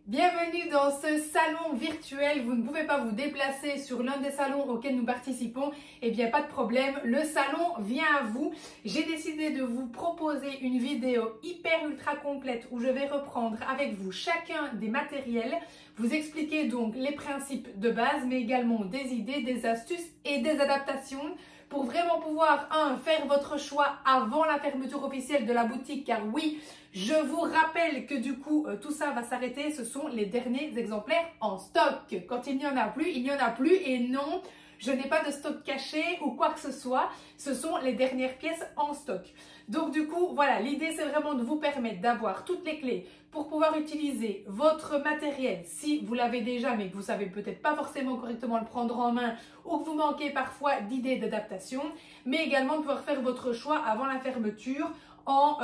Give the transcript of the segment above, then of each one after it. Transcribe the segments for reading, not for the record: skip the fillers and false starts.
Bienvenue dans ce salon virtuel. Vous ne pouvez pas vous déplacer sur l'un des salons auxquels nous participons. Eh bien, pas de problème. Le salon vient à vous. J'ai décidé de vous proposer une vidéo hyper ultra complète où je vais reprendre avec vous chacun des matériels, vous expliquer donc les principes de base, mais également des idées, des astuces et des adaptations pour vraiment pouvoir, faire votre choix avant la fermeture officielle de la boutique, car oui, je vous rappelle que du coup, tout ça va s'arrêter, ce sont les derniers exemplaires en stock. Quand il n'y en a plus, il n'y en a plus et non, je n'ai pas de stock caché ou quoi que ce soit, ce sont les dernières pièces en stock. Donc du coup, voilà, l'idée c'est vraiment de vous permettre d'avoir toutes les clés pour pouvoir utiliser votre matériel si vous l'avez déjà mais que vous ne savez peut-être pas forcément correctement le prendre en main ou que vous manquez parfois d'idées d'adaptation, mais également de pouvoir faire votre choix avant la fermeture en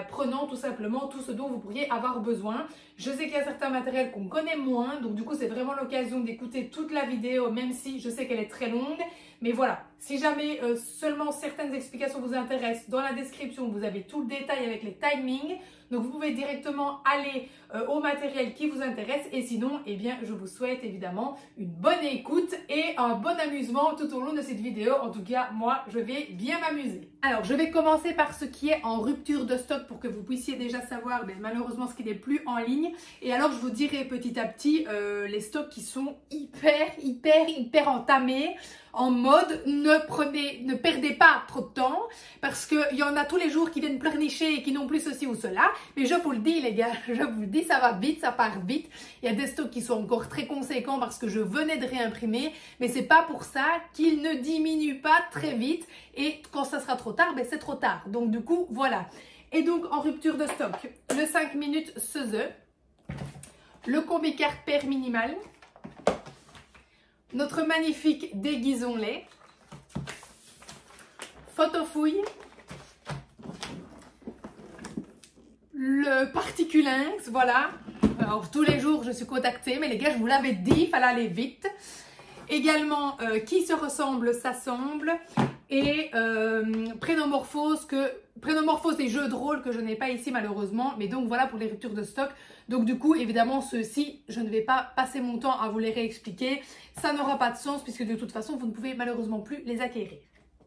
prenant tout simplement tout ce dont vous pourriez avoir besoin. Je sais qu'il y a certains matériels qu'on connaît moins, donc du coup c'est vraiment l'occasion d'écouter toute la vidéo, même si je sais qu'elle est très longue. Mais voilà, si jamais seulement certaines explications vous intéressent, dans la description vous avez tout le détail avec les timings, donc vous pouvez directement aller au matériel qui vous intéresse. Et sinon, eh bien, je vous souhaite évidemment une bonne écoute et un bon amusement tout au long de cette vidéo. En tout cas, moi, je vais bien m'amuser. Alors, je vais commencer par ce qui est en rupture de stock pour que vous puissiez déjà savoir malheureusement ce qui n'est plus en ligne. Et alors, je vous dirai petit à petit les stocks qui sont hyper entamés. En mode, ne perdez pas trop de temps parce qu'il y en a tous les jours qui viennent pleurnicher et qui n'ont plus ceci ou cela. Mais je vous le dis les gars, je vous le dis, ça va vite, ça part vite. Il y a des stocks qui sont encore très conséquents parce que je venais de réimprimer. Mais c'est pas pour ça qu'ils ne diminuent pas très vite. Et quand ça sera trop tard, c'est trop tard. Donc du coup, voilà. Et donc en rupture de stock, le 5 minutes Seuse, le combi carte paire minimal, notre magnifique déguisons-les, photo-fouille, le particulinx, voilà. Alors tous les jours je suis contactée, mais les gars je vous l'avais dit, il fallait aller vite. Également qui se ressemble s'assemble et prénomorphose et jeux de rôle que je n'ai pas ici malheureusement, mais donc voilà pour les ruptures de stock. Donc du coup évidemment ceux-ci je ne vais pas passer mon temps à vous les réexpliquer, ça n'aura pas de sens puisque de toute façon vous ne pouvez malheureusement plus les acquérir.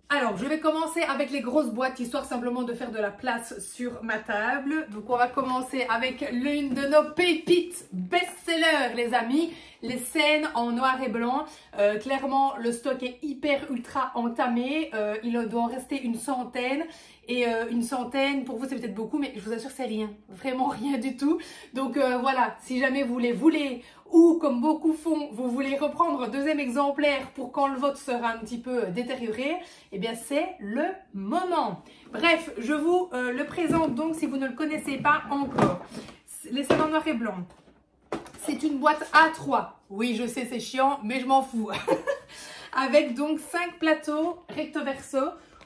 Alors, je vais commencer avec les grosses boîtes, histoire simplement de faire de la place sur ma table. Donc, on va commencer avec l'une de nos pépites best-sellers, les amis. Les scènes en noir et blanc. Clairement, le stock est hyper ultra entamé. Il doit en rester une centaine. Et une centaine, pour vous, c'est peut-être beaucoup, mais je vous assure, c'est rien. Vraiment rien du tout. Donc, voilà, si jamais vous les voulez ou comme beaucoup font, vous voulez reprendre un deuxième exemplaire pour quand le vôtre sera un petit peu détérioré, eh bien c'est le moment. Bref, je vous le présente donc si vous ne le connaissez pas encore. Les scènes en noir et blanc. C'est une boîte A3. Oui, je sais, c'est chiant, mais je m'en fous. Avec donc 5 plateaux recto verso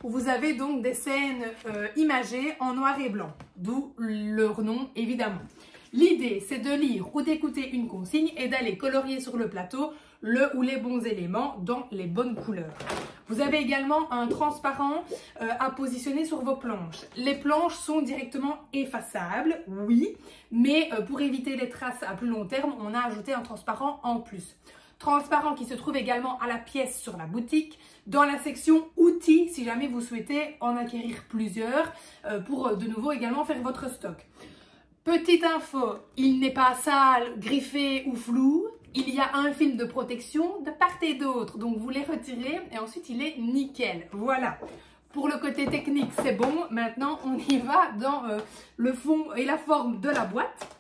où vous avez donc des scènes imagées en noir et blanc. D'où leur nom, évidemment. L'idée, c'est de lire ou d'écouter une consigne et d'aller colorier sur le plateau le ou les bons éléments dans les bonnes couleurs. Vous avez également un transparent à positionner sur vos planches. Les planches sont directement effaçables, oui, mais pour éviter les traces à plus long terme, on a ajouté un transparent en plus. Transparent qui se trouve également à la pièce sur la boutique, dans la section outils, si jamais vous souhaitez en acquérir plusieurs, pour de nouveau également faire votre stock. Petite info, il n'est pas sale, griffé ou flou. Il y a un film de protection de part et d'autre. Donc vous les retirez et ensuite il est nickel. Voilà. Pour le côté technique, c'est bon. Maintenant, on y va dans le fond et la forme de la boîte.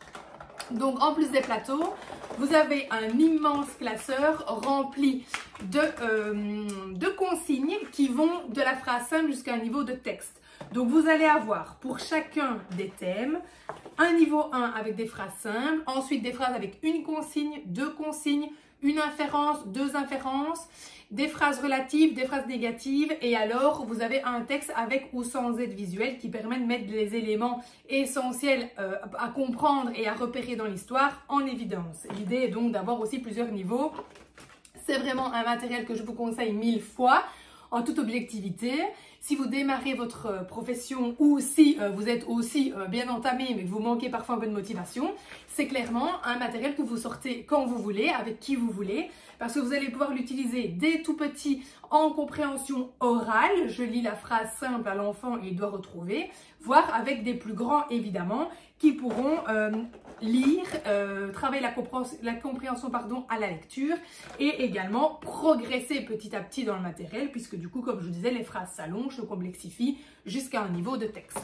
Donc en plus des plateaux, vous avez un immense classeur rempli de consignes qui vont de la phrase simple jusqu'à un niveau de texte. Donc vous allez avoir pour chacun des thèmes un niveau 1 avec des phrases simples, ensuite des phrases avec une consigne, deux consignes, une inférence, deux inférences, des phrases relatives, des phrases négatives et alors vous avez un texte avec ou sans aide visuelle qui permet de mettre les éléments essentiels à comprendre et à repérer dans l'histoire en évidence. L'idée est donc d'avoir aussi plusieurs niveaux. C'est vraiment un matériel que je vous conseille 1000 fois en toute objectivité. si vous démarrez votre profession ou si vous êtes aussi bien entamé mais que vous manquez parfois un peu de motivation, c'est clairement un matériel que vous sortez quand vous voulez, avec qui vous voulez, parce que vous allez pouvoir l'utiliser dès tout petit en compréhension orale. Je lis la phrase simple à l'enfant et il doit retrouver, voire avec des plus grands évidemment qui pourront lire, travailler la compréhension à la lecture et également progresser petit à petit dans le matériel puisque du coup, comme je vous disais, les phrases s'allongent, se complexifient jusqu'à un niveau de texte.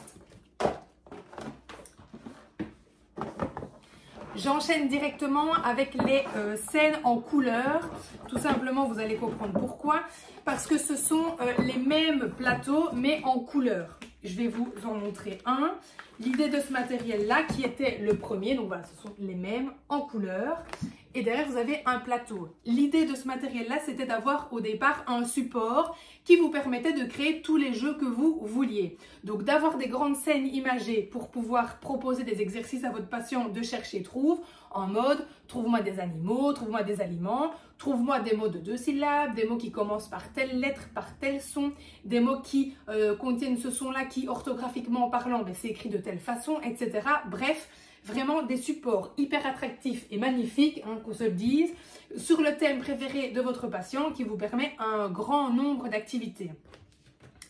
J'enchaîne directement avec les scènes en couleur. Tout simplement, vous allez comprendre pourquoi. Parce que ce sont les mêmes plateaux, mais en couleur. Je vais vous en montrer un. L'idée de ce matériel-là, qui était le premier, donc voilà, ce sont les mêmes en couleur. Et derrière, vous avez un plateau. L'idée de ce matériel-là, c'était d'avoir au départ un support qui vous permettait de créer tous les jeux que vous vouliez. Donc d'avoir des grandes scènes imagées pour pouvoir proposer des exercices à votre patient de chercher trouve, en mode trouve-moi des animaux, trouve-moi des aliments, trouve-moi des mots de 2 syllabes, des mots qui commencent par telle lettre, par tel son, des mots qui contiennent ce son-là qui orthographiquement parlant, ben, c'est écrit de telle façon, etc. Bref, vraiment des supports hyper attractifs et magnifiques, hein, qu'on se le dise, sur le thème préféré de votre patient qui vous permet un grand nombre d'activités.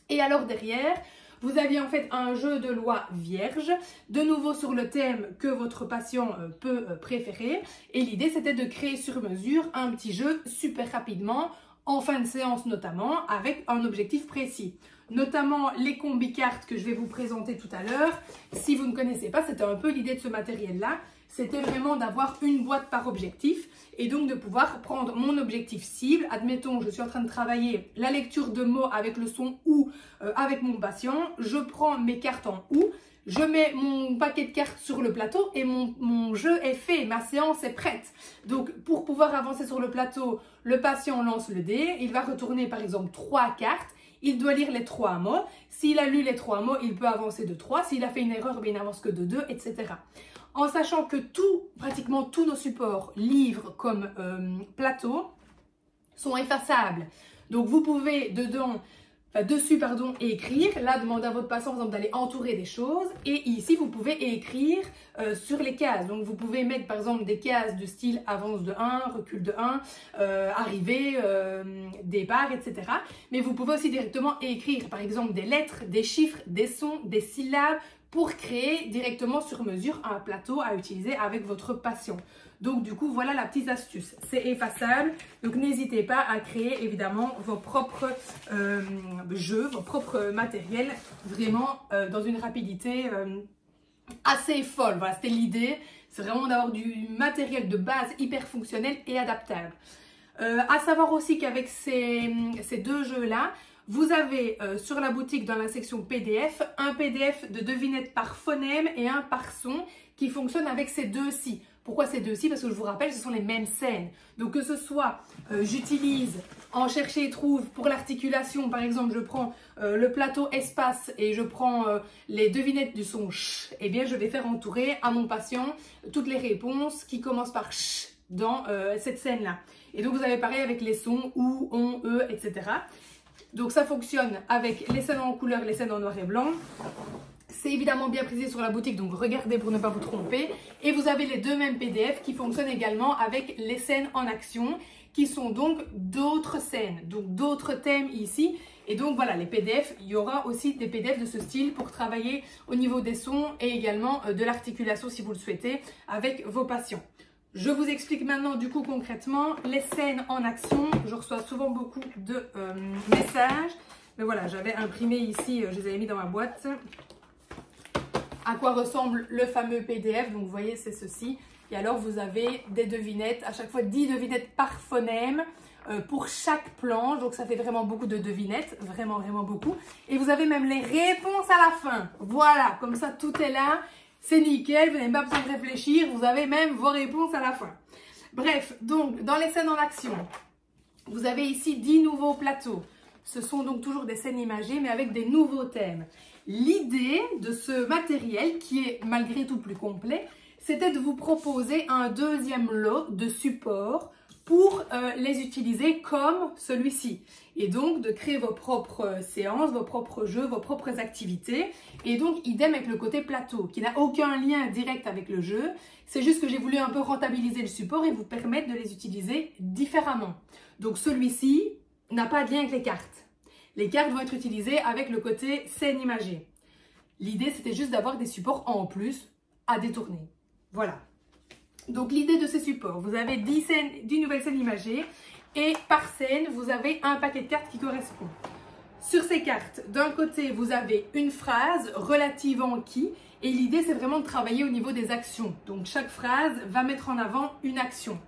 Et alors derrière, vous aviez en fait un jeu de loi vierge, de nouveau sur le thème que votre patient peut préférer. Et l'idée, c'était de créer sur mesure un petit jeu super rapidement, en fin de séance notamment, avec un objectif précis. Notamment les combi-cartes que je vais vous présenter tout à l'heure. Si vous ne connaissez pas, c'était un peu l'idée de ce matériel-là. C'était vraiment d'avoir une boîte par objectif et donc de pouvoir prendre mon objectif cible. Admettons, je suis en train de travailler la lecture de mots avec le son OU avec mon patient. Je prends mes cartes en OU, je mets mon paquet de cartes sur le plateau et mon jeu est fait, ma séance est prête. Donc pour pouvoir avancer sur le plateau, le patient lance le dé, il va retourner par exemple 3 cartes. Il doit lire les 3 mots. S'il a lu les 3 mots, il peut avancer de 3. S'il a fait une erreur, il n'avance que de 2, etc. En sachant que pratiquement tous nos supports, livres comme plateaux, sont effaçables. Donc vous pouvez dessus écrire. Là, demandez à votre patient, par exemple, d'aller entourer des choses. Et ici, vous pouvez écrire sur les cases. Donc, vous pouvez mettre, par exemple, des cases de style avance de 1, recul de 1, arrivée, départ, etc. Mais vous pouvez aussi directement écrire, par exemple, des lettres, des chiffres, des sons, des syllabes, pour créer directement sur mesure un plateau à utiliser avec votre patient. Donc du coup, voilà la petite astuce. C'est effaçable, donc n'hésitez pas à créer évidemment vos propres jeux, vos propres matériels, vraiment dans une rapidité assez folle. Voilà, c'était l'idée. C'est vraiment d'avoir du matériel de base hyper fonctionnel et adaptable. À savoir aussi qu'avec ces 2 jeux-là, vous avez sur la boutique dans la section PDF, un PDF de devinettes par phonème et un par son qui fonctionne avec ces 2-ci. Pourquoi ces 2-ci? Parce que je vous rappelle, ce sont les mêmes scènes. Donc que ce soit, j'utilise en chercher et trouve pour l'articulation, par exemple, je prends le plateau espace et je prends les devinettes du son ch, eh bien je vais faire entourer à mon patient toutes les réponses qui commencent par ch dans cette scène-là. Et donc vous avez pareil avec les sons ou, on, etc. Donc ça fonctionne avec les scènes en couleur et les scènes en noir et blanc. C'est évidemment bien précisé sur la boutique, donc regardez pour ne pas vous tromper. Et vous avez les 2 mêmes PDF qui fonctionnent également avec les scènes en action, qui sont donc d'autres scènes, donc d'autres thèmes ici. Et donc voilà, les PDF, il y aura aussi des PDF de ce style pour travailler au niveau des sons et également de l'articulation si vous le souhaitez avec vos patients. Je vous explique maintenant du coup concrètement les scènes en action. Je reçois souvent beaucoup de messages. Mais voilà, j'avais imprimé ici, je les avais mis dans ma boîte. À quoi ressemble le fameux PDF. Donc vous voyez, c'est ceci. Et alors vous avez des devinettes, à chaque fois 10 devinettes par phonème pour chaque planche. Donc ça fait vraiment beaucoup de devinettes, vraiment beaucoup. Et vous avez même les réponses à la fin. Voilà, comme ça tout est là. C'est nickel, vous n'avez pas besoin de réfléchir, vous avez même vos réponses à la fin. Bref, donc dans les scènes en action, vous avez ici 10 nouveaux plateaux. Ce sont donc toujours des scènes imagées, mais avec des nouveaux thèmes. L'idée de ce matériel, qui est malgré tout plus complet, c'était de vous proposer un 2e lot de supports pour les utiliser comme celui-ci. Et donc de créer vos propres séances, vos propres jeux, vos propres activités. Et donc idem avec le côté plateau, qui n'a aucun lien direct avec le jeu. C'est juste que j'ai voulu un peu rentabiliser le support et vous permettre de les utiliser différemment. Donc celui-ci n'a pas de lien avec les cartes. Les cartes vont être utilisées avec le côté scène imagée. L'idée, c'était juste d'avoir des supports en plus à détourner. Voilà. Donc l'idée de ces supports, vous avez 10 nouvelles scènes imagées et par scène, vous avez un paquet de cartes qui correspond. Sur ces cartes, d'un côté, vous avez une phrase relative en qui et l'idée, c'est vraiment de travailler au niveau des actions. Donc chaque phrase va mettre en avant une action.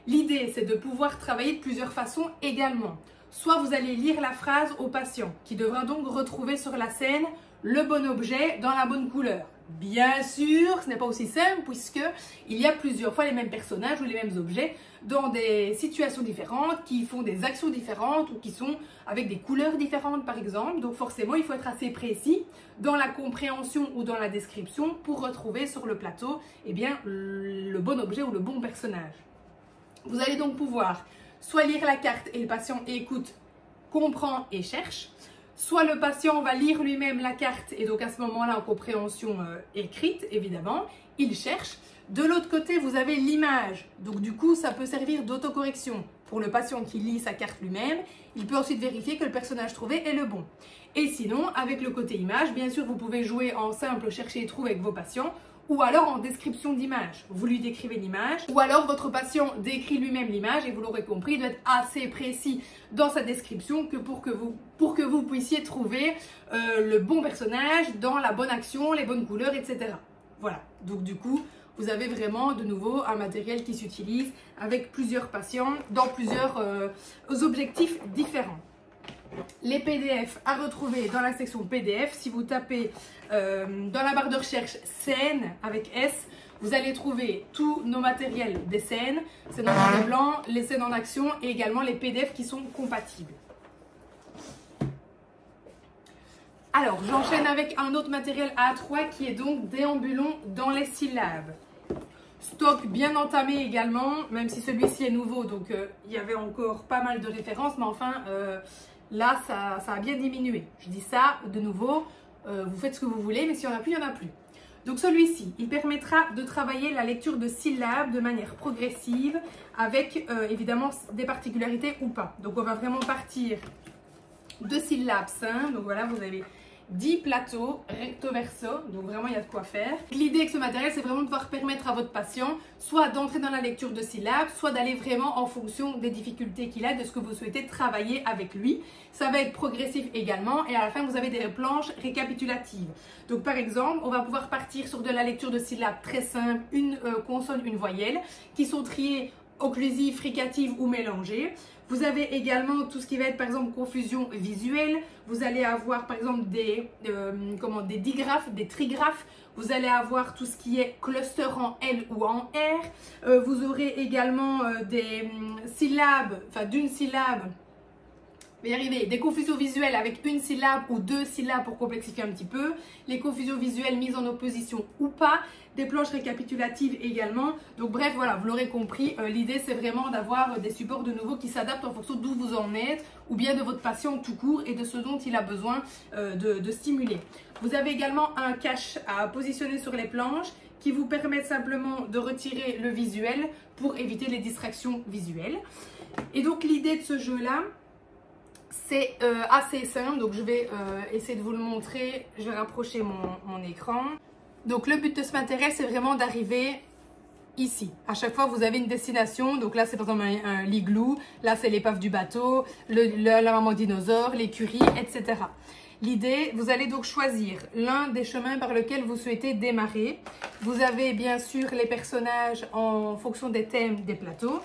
L'idée, c'est de pouvoir travailler de plusieurs façons également. Soit vous allez lire la phrase au patient qui devra donc retrouver sur la scène le bon objet dans la bonne couleur. Bien sûr, ce n'est pas aussi simple puisque il y a plusieurs fois les mêmes personnages ou les mêmes objets dans des situations différentes, qui font des actions différentes ou qui sont avec des couleurs différentes par exemple. Donc forcément, il faut être assez précis dans la compréhension ou dans la description pour retrouver sur le plateau le bon objet ou le bon personnage. Vous allez donc pouvoir soit lire la carte et le patient écoute, comprend et cherche, soit le patient va lire lui-même la carte et donc à ce moment-là en compréhension écrite évidemment, il cherche. De l'autre côté, vous avez l'image, donc du coup ça peut servir d'autocorrection pour le patient qui lit sa carte lui-même. Il peut ensuite vérifier que le personnage trouvé est le bon. Et sinon, avec le côté image, bien sûr vous pouvez jouer en simple chercher et trouver avec vos patients, ou alors en description d'image. Vous lui décrivez l'image, ou alors votre patient décrit lui-même l'image et vous l'aurez compris, il doit être assez précis dans sa description pour que vous puissiez trouver le bon personnage dans la bonne action, les bonnes couleurs, etc. Voilà, donc du coup, vous avez vraiment de nouveau un matériel qui s'utilise avec plusieurs patients dans plusieurs objectifs différents. Les PDF à retrouver dans la section PDF, si vous tapez dans la barre de recherche scène avec S, vous allez trouver tous nos matériels des scènes, scènes en noir et blanc, les scènes en action et également les PDF qui sont compatibles. Alors, j'enchaîne avec un autre matériel A3 qui est donc déambulons dans les syllabes. Stock bien entamé également, même si celui-ci est nouveau, donc il y avait encore pas mal de références, mais enfin... là, ça a bien diminué. Je dis ça de nouveau, vous faites ce que vous voulez, mais s'il n'y en a plus, il n'y en a plus. Donc celui-ci, il permettra de travailler la lecture de syllabes de manière progressive avec évidemment des particularités ou pas. Donc on va vraiment partir de syllabes simples. Donc voilà, vous avez 10 plateaux recto verso, donc vraiment il y a de quoi faire. L'idée avec ce matériel, c'est vraiment de pouvoir permettre à votre patient soit d'entrer dans la lecture de syllabes, soit d'aller vraiment en fonction des difficultés qu'il a, de ce que vous souhaitez travailler avec lui. Ça va être progressif également et à la fin vous avez des planches récapitulatives. Donc par exemple, on va pouvoir partir sur de la lecture de syllabes très simple, une consonne, une voyelle, qui sont triées occlusives, fricatives ou mélangées. Vous avez également tout ce qui va être par exemple confusion visuelle. Vous allez avoir par exemple des digraphes, des trigraphes. Vous allez avoir tout ce qui est cluster en L ou en R. Vous aurez également des syllabes, enfin d'une syllabe. Je vais y arriver, des confusions visuelles avec une syllabe ou deux syllabes pour complexifier un petit peu, les confusions visuelles mises en opposition ou pas, des planches récapitulatives également. Donc bref, voilà, vous l'aurez compris, l'idée c'est vraiment d'avoir des supports de nouveau qui s'adaptent en fonction d'où vous en êtes ou bien de votre patient tout court et de ce dont il a besoin de stimuler. Vous avez également un cache à positionner sur les planches qui vous permet simplement de retirer le visuel pour éviter les distractions visuelles. Et donc l'idée de ce jeu-là, c'est assez simple, donc je vais essayer de vous le montrer. Je vais rapprocher mon écran. Donc le but de ce matériel, c'est vraiment d'arriver ici. À chaque fois, vous avez une destination. Donc là, c'est par exemple un l'igloo. Là, c'est l'épave du bateau, la maman dinosaure, l'écurie, etc. L'idée, vous allez donc choisir l'un des chemins par lequel vous souhaitez démarrer. Vous avez bien sûr les personnages en fonction des thèmes des plateaux.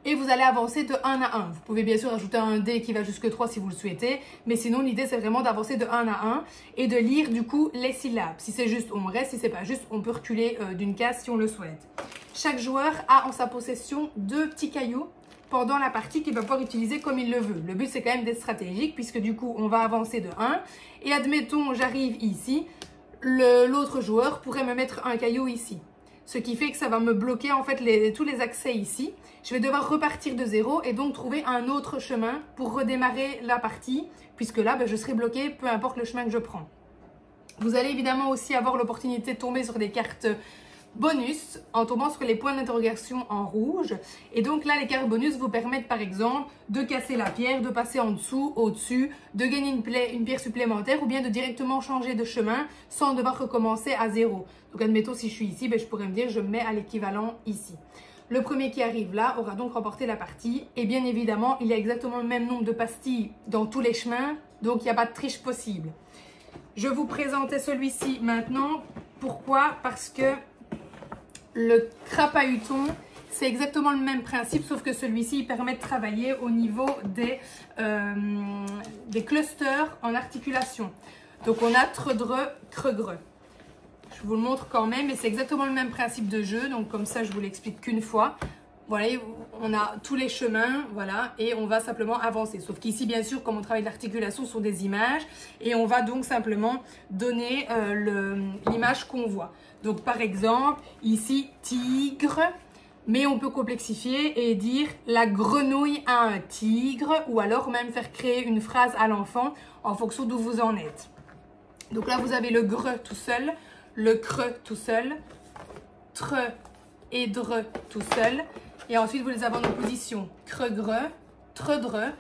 Et vous allez avancer de 1 à 1. Vous pouvez bien sûr ajouter un dé qui va jusque 3 si vous le souhaitez. Mais sinon, l'idée, c'est vraiment d'avancer de 1 à 1 et de lire du coup les syllabes. Si c'est juste, on reste. Si c'est pas juste, on peut reculer d'une case si on le souhaite. Chaque joueur a en sa possession 2 petits cailloux pendant la partie qu'il va pouvoir utiliser comme il le veut. Le but, c'est quand même d'être stratégique puisque du coup, on va avancer de 1. Et admettons, j'arrive ici. L'autre joueur pourrait me mettre un caillou ici. ce qui fait que ça va me bloquer en fait tous les accès ici. Je vais devoir repartir de zéro et donc trouver un autre chemin pour redémarrer la partie, puisque là, je serai bloquée, peu importe le chemin que je prends. Vous allez évidemment aussi avoir l'opportunité de tomber sur des cartes bonus en tombant sur les points d'interrogation en rouge. Et donc là, les cartes bonus vous permettent par exemple de casser la pierre, de passer en dessous, au-dessus, de gagner une pierre supplémentaire ou bien de directement changer de chemin sans devoir recommencer à zéro. Donc admettons si je suis ici, je pourrais me dire je me mets à l'équivalent ici. Le premier qui arrive là aura donc remporté la partie. Et bien évidemment, il y a exactement le même nombre de pastilles dans tous les chemins, donc il n'y a pas de triche possible. Je vous présentais celui-ci maintenant. Pourquoi? Parce que le crapahuton, c'est exactement le même principe, sauf que celui-ci, il permet de travailler au niveau des clusters en articulation. Donc, on a tredre, cregre. Je vous le montre quand même, mais c'est exactement le même principe de jeu. Donc, comme ça, je vous l'explique qu'une fois. Voilà, on a tous les chemins, voilà, et on va simplement avancer. Sauf qu'ici, bien sûr, comme on travaille l'articulation, ce sont des images, et on va donc simplement donner l'image qu'on voit. Donc, par exemple, ici, tigre, mais on peut complexifier et dire la grenouille a un tigre, ou alors même faire créer une phrase à l'enfant en fonction d'où vous en êtes. Donc là, vous avez le gre tout seul, le cre tout seul, tre et dre tout seul. Et ensuite, vous les avez en opposition cre-gre, tre-dre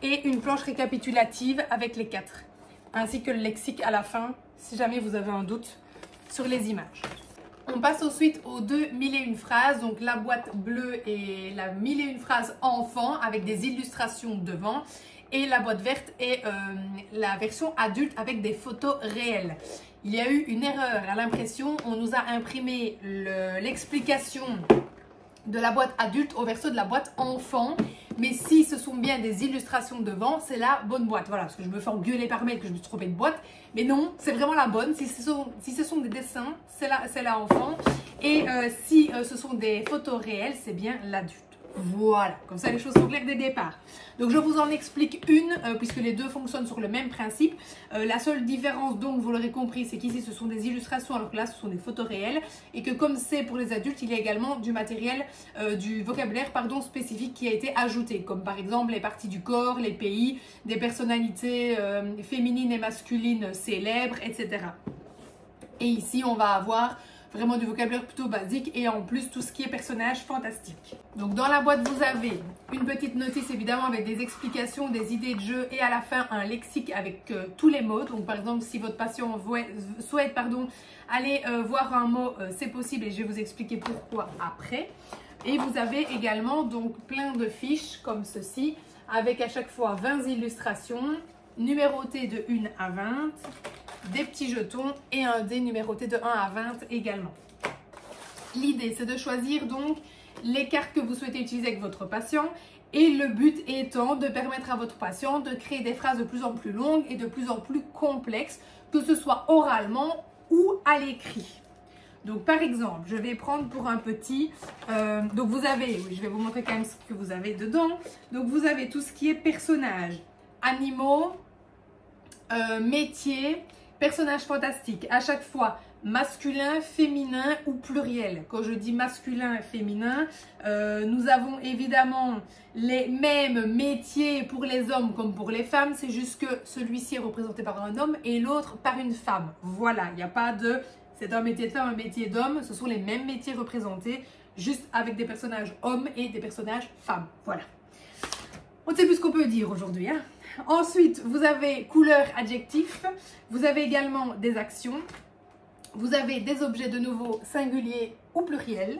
et une planche récapitulative avec les 4. Ainsi que le lexique à la fin, si jamais vous avez un doute sur les images. On passe ensuite aux 2 1001 phrases, donc la boîte bleue et la 1001 phrases enfant avec des illustrations devant. Et la boîte verte est la version adulte avec des photos réelles. Il y a eu une erreur à l'impression, on nous a imprimé l'explication de la boîte adulte au verso de la boîte enfant, mais si ce sont bien des illustrations devant, c'est la bonne boîte. Voilà, parce que je me fais engueuler par mail que je me suis trompée de boîte, mais non, c'est vraiment la bonne. Si ce sont des dessins, c'est la enfant, et si ce sont des photos réelles, c'est bien l'adulte. Voilà, comme ça les choses sont claires dès le départ. Donc je vous en explique une, puisque les deux fonctionnent sur le même principe. La seule différence, donc, vous l'aurez compris, c'est qu'ici ce sont des illustrations, alors que là ce sont des photos réelles. Et que comme c'est pour les adultes, il y a également du matériel, du vocabulaire spécifique qui a été ajouté. Comme par exemple les parties du corps, les pays, des personnalités féminines et masculines célèbres, etc. Et ici on va avoir vraiment du vocabulaire plutôt basique et en plus tout ce qui est personnage fantastique. Donc dans la boîte vous avez une petite notice évidemment avec des explications, des idées de jeu et à la fin un lexique avec tous les mots. Donc par exemple si votre patient souhaite aller voir un mot, c'est possible et je vais vous expliquer pourquoi après. Et vous avez également donc plein de fiches comme ceci avec à chaque fois 20 illustrations numérotées de 1 à 20. Des petits jetons et un dé numéroté de 1 à 20 également. L'idée, c'est de choisir donc les cartes que vous souhaitez utiliser avec votre patient et le but étant de permettre à votre patient de créer des phrases de plus en plus longues et de plus en plus complexes, que ce soit oralement ou à l'écrit. Donc par exemple, je vais prendre pour un petit, donc vous avez, oui, je vais vous montrer quand même ce que vous avez dedans. Donc vous avez tout ce qui est personnages, animaux, métiers, personnages fantastiques, à chaque fois masculin, féminin ou pluriel. Quand je dis masculin et féminin, nous avons évidemment les mêmes métiers pour les hommes comme pour les femmes. C'est juste que celui-ci est représenté par un homme et l'autre par une femme. Voilà, il n'y a pas de c'est un métier de femme, un métier d'homme. Ce sont les mêmes métiers représentés, juste avec des personnages hommes et des personnages femmes. Voilà. On ne sait plus ce qu'on peut dire aujourd'hui, hein. Ensuite, vous avez couleur, adjectif. Vous avez également des actions. Vous avez des objets de nouveau singuliers ou pluriels.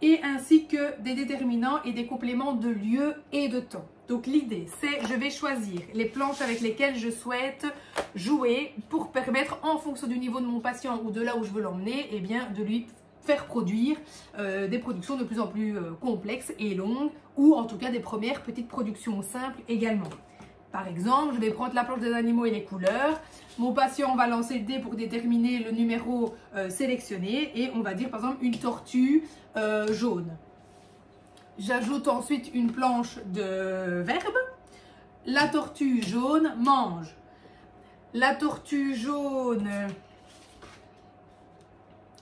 Et ainsi que des déterminants et des compléments de lieu et de temps. Donc l'idée, c'est je vais choisir les planches avec lesquelles je souhaite jouer pour permettre, en fonction du niveau de mon patient ou de là où je veux l'emmener, eh bien, de lui faire produire des productions de plus en plus complexes et longues, ou en tout cas des premières petites productions simples également. Par exemple, je vais prendre la planche des animaux et les couleurs. Mon patient va lancer le dé pour déterminer le numéro sélectionné et on va dire par exemple une tortue jaune. J'ajoute ensuite une planche de verbe. La tortue jaune mange. La tortue jaune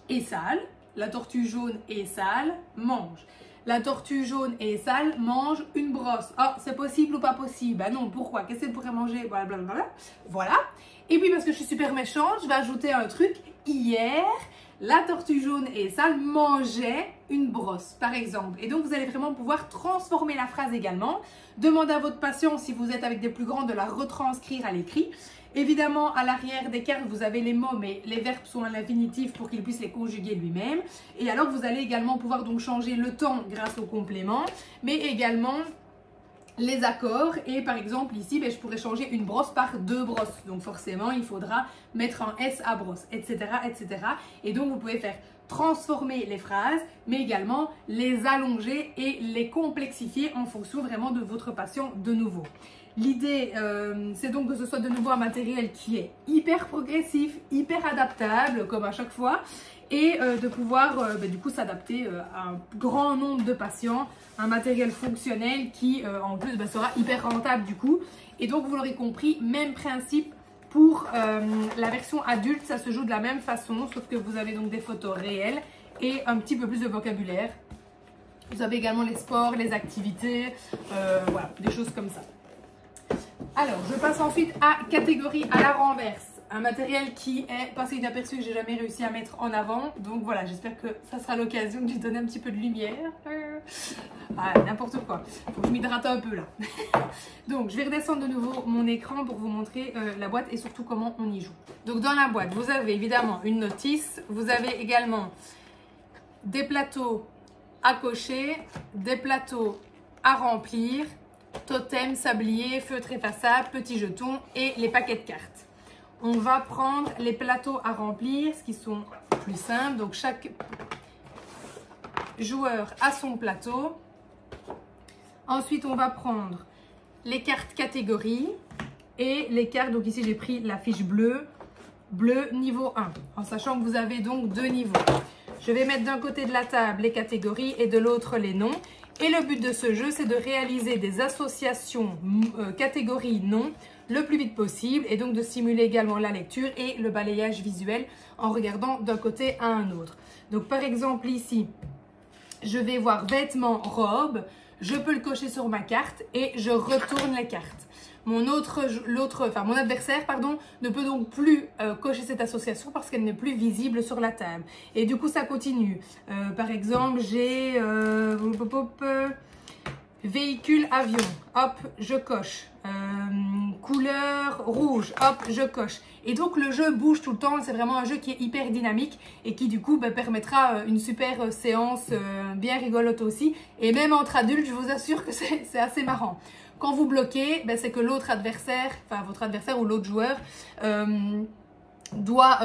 est sale. la tortue jaune est sale, mange. La tortue jaune est sale, mange une brosse. Oh, c'est possible ou pas possible? Ben non, pourquoi? Qu'est-ce qu'elle pourrait manger? Blablabla. Voilà. Et puis parce que je suis super méchante, je vais ajouter un truc. Hier, la tortue jaune est sale mangeait une brosse, par exemple. Et donc, vous allez vraiment pouvoir transformer la phrase également. Demandez à votre patient, si vous êtes avec des plus grands, de la retranscrire à l'écrit. Évidemment, à l'arrière des cartes, vous avez les mots, mais les verbes sont à l'infinitif pour qu'il puisse les conjuguer lui-même. Et alors, vous allez également pouvoir donc changer le temps grâce au complément, mais également les accords. Et par exemple, ici, je pourrais changer une brosse par deux brosses. Donc forcément, il faudra mettre un S à brosse, etc., etc. Et donc, vous pouvez faire transformer les phrases, mais également les allonger et les complexifier en fonction vraiment de votre patient de nouveau. L'idée, c'est donc que ce soit de nouveau un matériel qui est hyper progressif, hyper adaptable, comme à chaque fois, et de pouvoir du coup s'adapter à un grand nombre de patients, un matériel fonctionnel qui en plus sera hyper rentable du coup. Et donc vous l'aurez compris, même principe pour la version adulte, ça se joue de la même façon, sauf que vous avez donc des photos réelles et un petit peu plus de vocabulaire. Vous avez également les sports, les activités, voilà, des choses comme ça. Alors, je passe ensuite à catégorie à la renverse. Un matériel qui est passé inaperçu que j'ai jamais réussi à mettre en avant. Donc voilà, j'espère que ça sera l'occasion de lui donner un petit peu de lumière. Ah, n'importe quoi. Faut que je m'hydrate un peu là. Donc, je vais redescendre de nouveau mon écran pour vous montrer la boîte et surtout comment on y joue. Donc, dans la boîte, vous avez évidemment une notice. Vous avez également des plateaux à cocher, des plateaux à remplir, totem, sablier, feutre effaçable, petits jetons et les paquets de cartes. On va prendre les plateaux à remplir, ce qui sont plus simples. Donc, chaque joueur a son plateau. Ensuite, on va prendre les cartes catégories et les cartes. Donc, ici, j'ai pris la fiche bleue, bleu niveau 1, en sachant que vous avez donc deux niveaux. Je vais mettre d'un côté de la table les catégories et de l'autre les noms. Et le but de ce jeu, c'est de réaliser des associations catégories noms le plus vite possible et donc de simuler également la lecture et le balayage visuel en regardant d'un côté à un autre. Donc par exemple ici, je vais voir vêtements, robe, je peux le cocher sur ma carte et je retourne les cartes. Mon adversaire ne peut donc plus cocher cette association parce qu'elle n'est plus visible sur la table. Et du coup, ça continue. Par exemple, j'ai véhicule avion, hop, je coche. Couleur rouge, hop, je coche. Et donc, le jeu bouge tout le temps. C'est vraiment un jeu qui est hyper dynamique et qui, du coup, permettra une super séance bien rigolote aussi. Et même entre adultes, je vous assure que c'est assez marrant. Quand vous bloquez, c'est que l'autre adversaire, enfin votre adversaire ou l'autre joueur, doit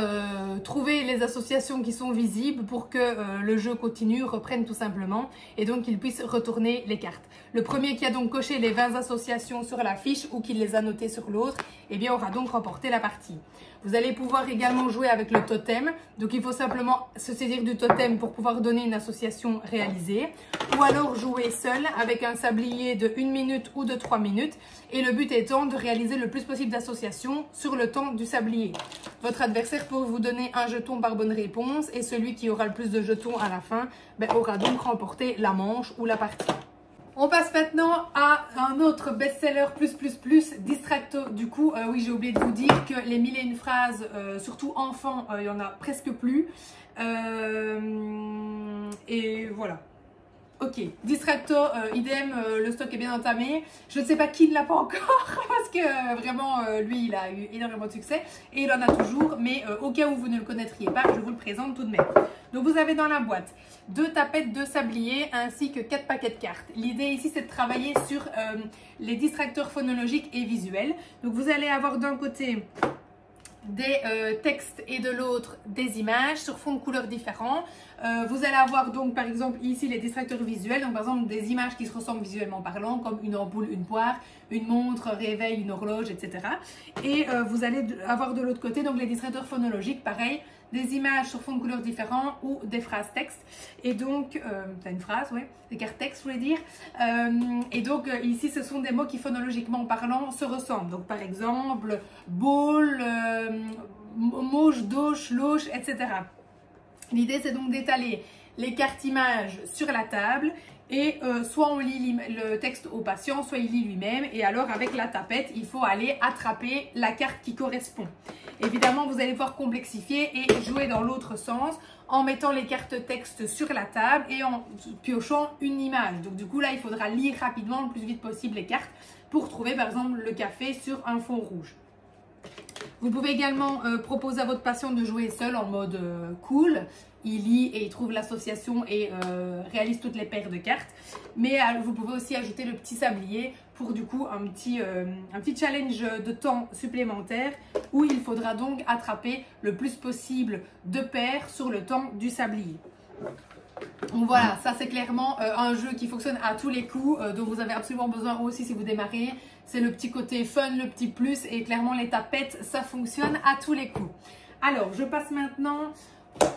trouver les associations qui sont visibles pour que le jeu continue, reprenne tout simplement et donc qu'il puisse retourner les cartes. Le premier qui a donc coché les 20 associations sur la fiche ou qui les a notées sur l'autre, eh bien aura donc remporté la partie. Vous allez pouvoir également jouer avec le totem, donc il faut simplement se saisir du totem pour pouvoir donner une association réalisée ou alors jouer seul avec un sablier de 1 minute ou de 3 minutes et le but étant de réaliser le plus possible d'associations sur le temps du sablier. Votre adversaire peut vous donner un jeton par bonne réponse et celui qui aura le plus de jetons à la fin aura donc remporté la manche ou la partie. On passe maintenant à un autre best-seller plus, Distracto. Du coup, oui, j'ai oublié de vous dire que les 1001 phrases, surtout enfants, il n'y en a presque plus. Et voilà. Ok, Distracto, idem, le stock est bien entamé. Je ne sais pas qui ne l'a pas encore parce que vraiment, lui, il a eu énormément de succès et il en a toujours. Mais au cas où vous ne le connaîtriez pas, je vous le présente tout de même. Donc, vous avez dans la boîte 2 tapettes de sablier ainsi que 4 paquets de cartes. L'idée ici, c'est de travailler sur les distracteurs phonologiques et visuels. Donc, vous allez avoir d'un côté des textes et de l'autre des images sur fond de couleurs différents. Vous allez avoir donc par exemple ici les distracteurs visuels, donc par exemple des images qui se ressemblent visuellement parlant comme une ampoule, une poire, une montre, un réveil, une horloge, etc. Et vous allez avoir de l'autre côté donc les distracteurs phonologiques, pareil, des images sur fond de couleurs différents ou des phrases textes. Et donc, t'as une phrase, oui, des cartes textes, je voulais dire. Et donc, ici, ce sont des mots qui phonologiquement parlant se ressemblent. Donc, par exemple, boule, mouche, douche, louche, etc. L'idée, c'est donc d'étaler les cartes images sur la table et soit on lit le texte au patient, soit il lit lui-même. Et alors, avec la tapette, il faut aller attraper la carte qui correspond. Évidemment, vous allez pouvoir complexifier et jouer dans l'autre sens en mettant les cartes texte sur la table et en piochant une image. Donc du coup, là, il faudra lire rapidement, le plus vite possible, les cartes pour trouver, par exemple, le café sur un fond rouge. Vous pouvez également proposer à votre patient de jouer seul en mode cool. Il lit et il trouve l'association et réalise toutes les paires de cartes. Mais vous pouvez aussi ajouter le petit sablier pour du coup un petit challenge de temps supplémentaire où il faudra donc attraper le plus possible de paires sur le temps du sablier. Donc voilà, ça c'est clairement un jeu qui fonctionne à tous les coups, dont vous avez absolument besoin aussi si vous démarrez. C'est le petit côté fun, le petit plus, et clairement les tapettes, ça fonctionne à tous les coups. Alors, je passe maintenant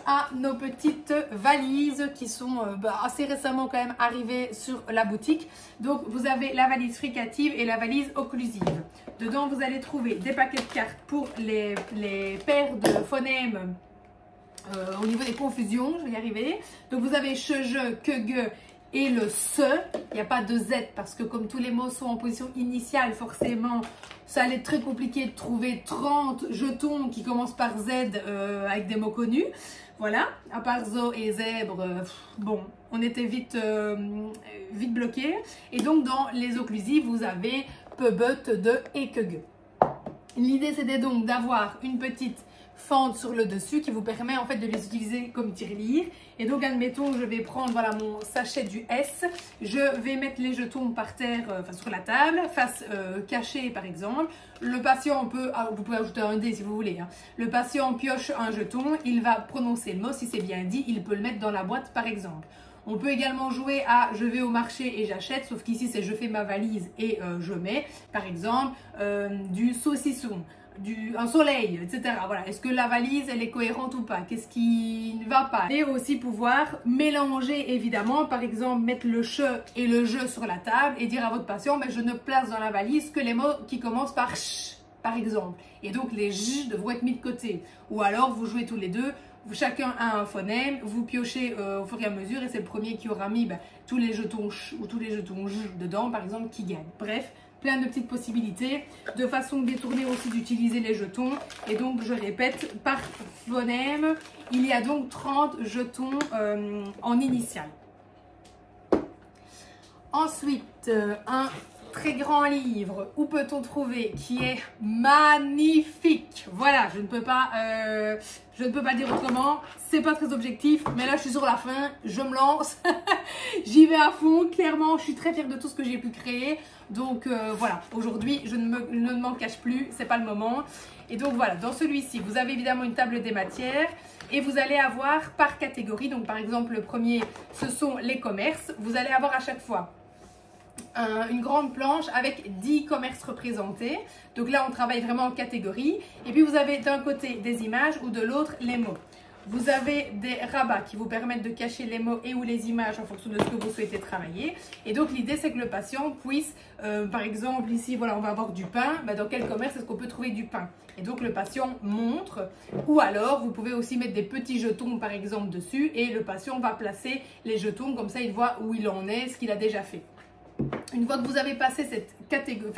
à nos petites valises qui sont assez récemment quand même arrivées sur la boutique. Donc, vous avez la valise fricative et la valise occlusive. Dedans, vous allez trouver des paquets de cartes pour les paires de phonèmes. Au niveau des confusions, je vais y arriver. Donc vous avez che, je, que, ge et le se. Il n'y a pas de z parce que comme tous les mots sont en position initiale, forcément, ça allait être très compliqué de trouver 30 jetons qui commencent par z avec des mots connus. Voilà, à part zo et zèbre, bon, on était vite bloqué. Et donc dans les occlusives, vous avez peu, but, de et que, ge. L'idée c'était donc d'avoir une petite fente sur le dessus qui vous permet en fait de les utiliser comme tirelire. Et donc admettons, je vais prendre voilà mon sachet du S, je vais mettre les jetons par terre, sur la table, face cachée par exemple. Le patient peut, vous pouvez ajouter un dé si vous voulez, hein. Le patient pioche un jeton, il va prononcer le mot, si c'est bien dit, il peut le mettre dans la boîte par exemple. On peut également jouer à je vais au marché et j'achète, sauf qu'ici c'est je fais ma valise et je mets par exemple du saucisson, un soleil, etc. Voilà. Est-ce que la valise elle est cohérente ou pas? Qu'est-ce qui ne va pas? Et aussi pouvoir mélanger évidemment, par exemple mettre le che et le je sur la table et dire à votre patient je ne place dans la valise que les mots qui commencent par ch par exemple. Et donc les j devront être mis de côté. Ou alors vous jouez tous les deux. Chacun a un phonème, vous piochez au fur et à mesure et c'est le premier qui aura mis tous les jetons ch ou tous les jetons j dedans par exemple qui gagne. Bref, plein de petites possibilités, de façon détournée aussi d'utiliser les jetons. Et donc je répète, par phonème, il y a donc 30 jetons en initial. Ensuite, un très grand livre, où peut-on trouver, qui est magnifique. Voilà, je ne peux pas dire autrement, c'est pas très objectif, mais là je suis sur la fin, je me lance, j'y vais à fond, clairement, je suis très fière de tout ce que j'ai pu créer. Donc voilà, aujourd'hui je ne m'en cache plus, c'est pas le moment. Et donc voilà, dans celui-ci, vous avez évidemment une table des matières et vous allez avoir par catégorie, donc par exemple le premier, ce sont les commerces, vous allez avoir à chaque fois une grande planche avec 10 commerces représentés. Donc là, on travaille vraiment en catégorie. Et puis, vous avez d'un côté des images ou de l'autre les mots. Vous avez des rabats qui vous permettent de cacher les mots et ou les images en fonction de ce que vous souhaitez travailler. Et donc, l'idée, c'est que le patient puisse, par exemple, ici, voilà, on va avoir du pain. Dans quel commerce est-ce qu'on peut trouver du pain? Et donc, le patient montre. Ou alors, vous pouvez aussi mettre des petits jetons, par exemple, dessus. Et le patient va placer les jetons. Comme ça, il voit où il en est, ce qu'il a déjà fait. Une fois que vous avez passé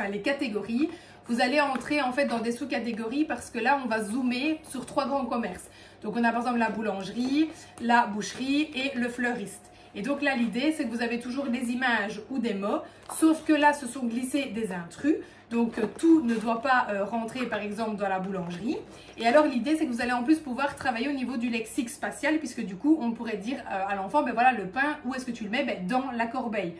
les catégories, vous allez entrer en fait dans des sous-catégories parce que là, on va zoomer sur 3 grands commerces. Donc, on a par exemple la boulangerie, la boucherie et le fleuriste. Et donc là, l'idée, c'est que vous avez toujours des images ou des mots, sauf que là, ce sont glissés des intrus. Donc, tout ne doit pas rentrer, par exemple, dans la boulangerie. Et alors, l'idée, c'est que vous allez en plus pouvoir travailler au niveau du lexique spatial, puisque du coup, on pourrait dire à l'enfant, voilà, le pain, où est-ce que tu le mets? Dans la corbeille,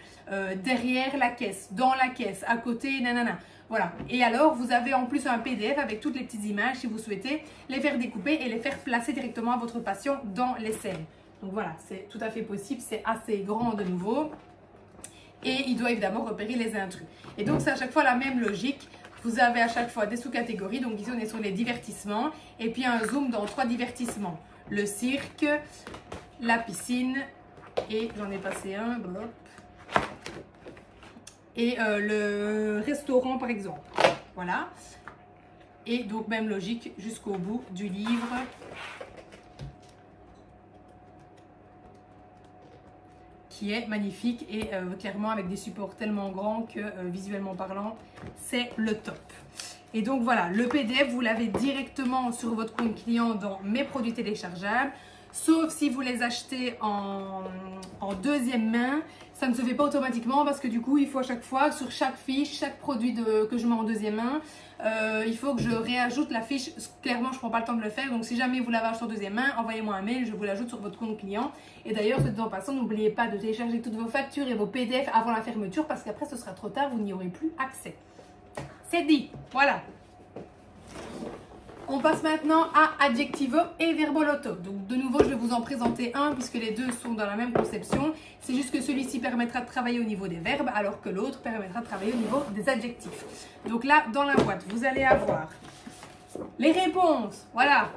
derrière la caisse, dans la caisse, à côté, nanana. Voilà. Et alors, vous avez en plus un PDF avec toutes les petites images, si vous souhaitez les faire découper et les faire placer directement à votre patient dans les scènes. Donc voilà, c'est tout à fait possible, c'est assez grand de nouveau. Et il doit évidemment repérer les intrus. Et donc c'est à chaque fois la même logique. Vous avez à chaque fois des sous-catégories. Donc ici on est sur les divertissements. Et puis un zoom dans 3 divertissements. Le cirque, la piscine et j'en ai passé un. Et le restaurant par exemple. Voilà. Et donc même logique jusqu'au bout du livre. qui est magnifique et clairement avec des supports tellement grands que visuellement parlant, c'est le top. Et donc voilà, le PDF, vous l'avez directement sur votre compte client dans mes produits téléchargeables. Sauf si vous les achetez en deuxième main, ça ne se fait pas automatiquement parce que du coup, il faut à chaque fois, sur chaque fiche, chaque produit que je mets en deuxième main, il faut que je réajoute la fiche. Clairement, je ne prends pas le temps de le faire. Donc, si jamais vous l'avez acheté en deuxième main, envoyez-moi un mail, je vous l'ajoute sur votre compte client. Et d'ailleurs, en passant, n'oubliez pas de télécharger toutes vos factures et vos PDF avant la fermeture parce qu'après, ce sera trop tard, vous n'y aurez plus accès. C'est dit, voilà. On passe maintenant à Adjectivo et Verbolotto. Donc de nouveau, je vais vous en présenter un puisque les deux sont dans la même conception. C'est juste que celui-ci permettra de travailler au niveau des verbes alors que l'autre permettra de travailler au niveau des adjectifs. Donc là, dans la boîte, vous allez avoir les réponses. Voilà,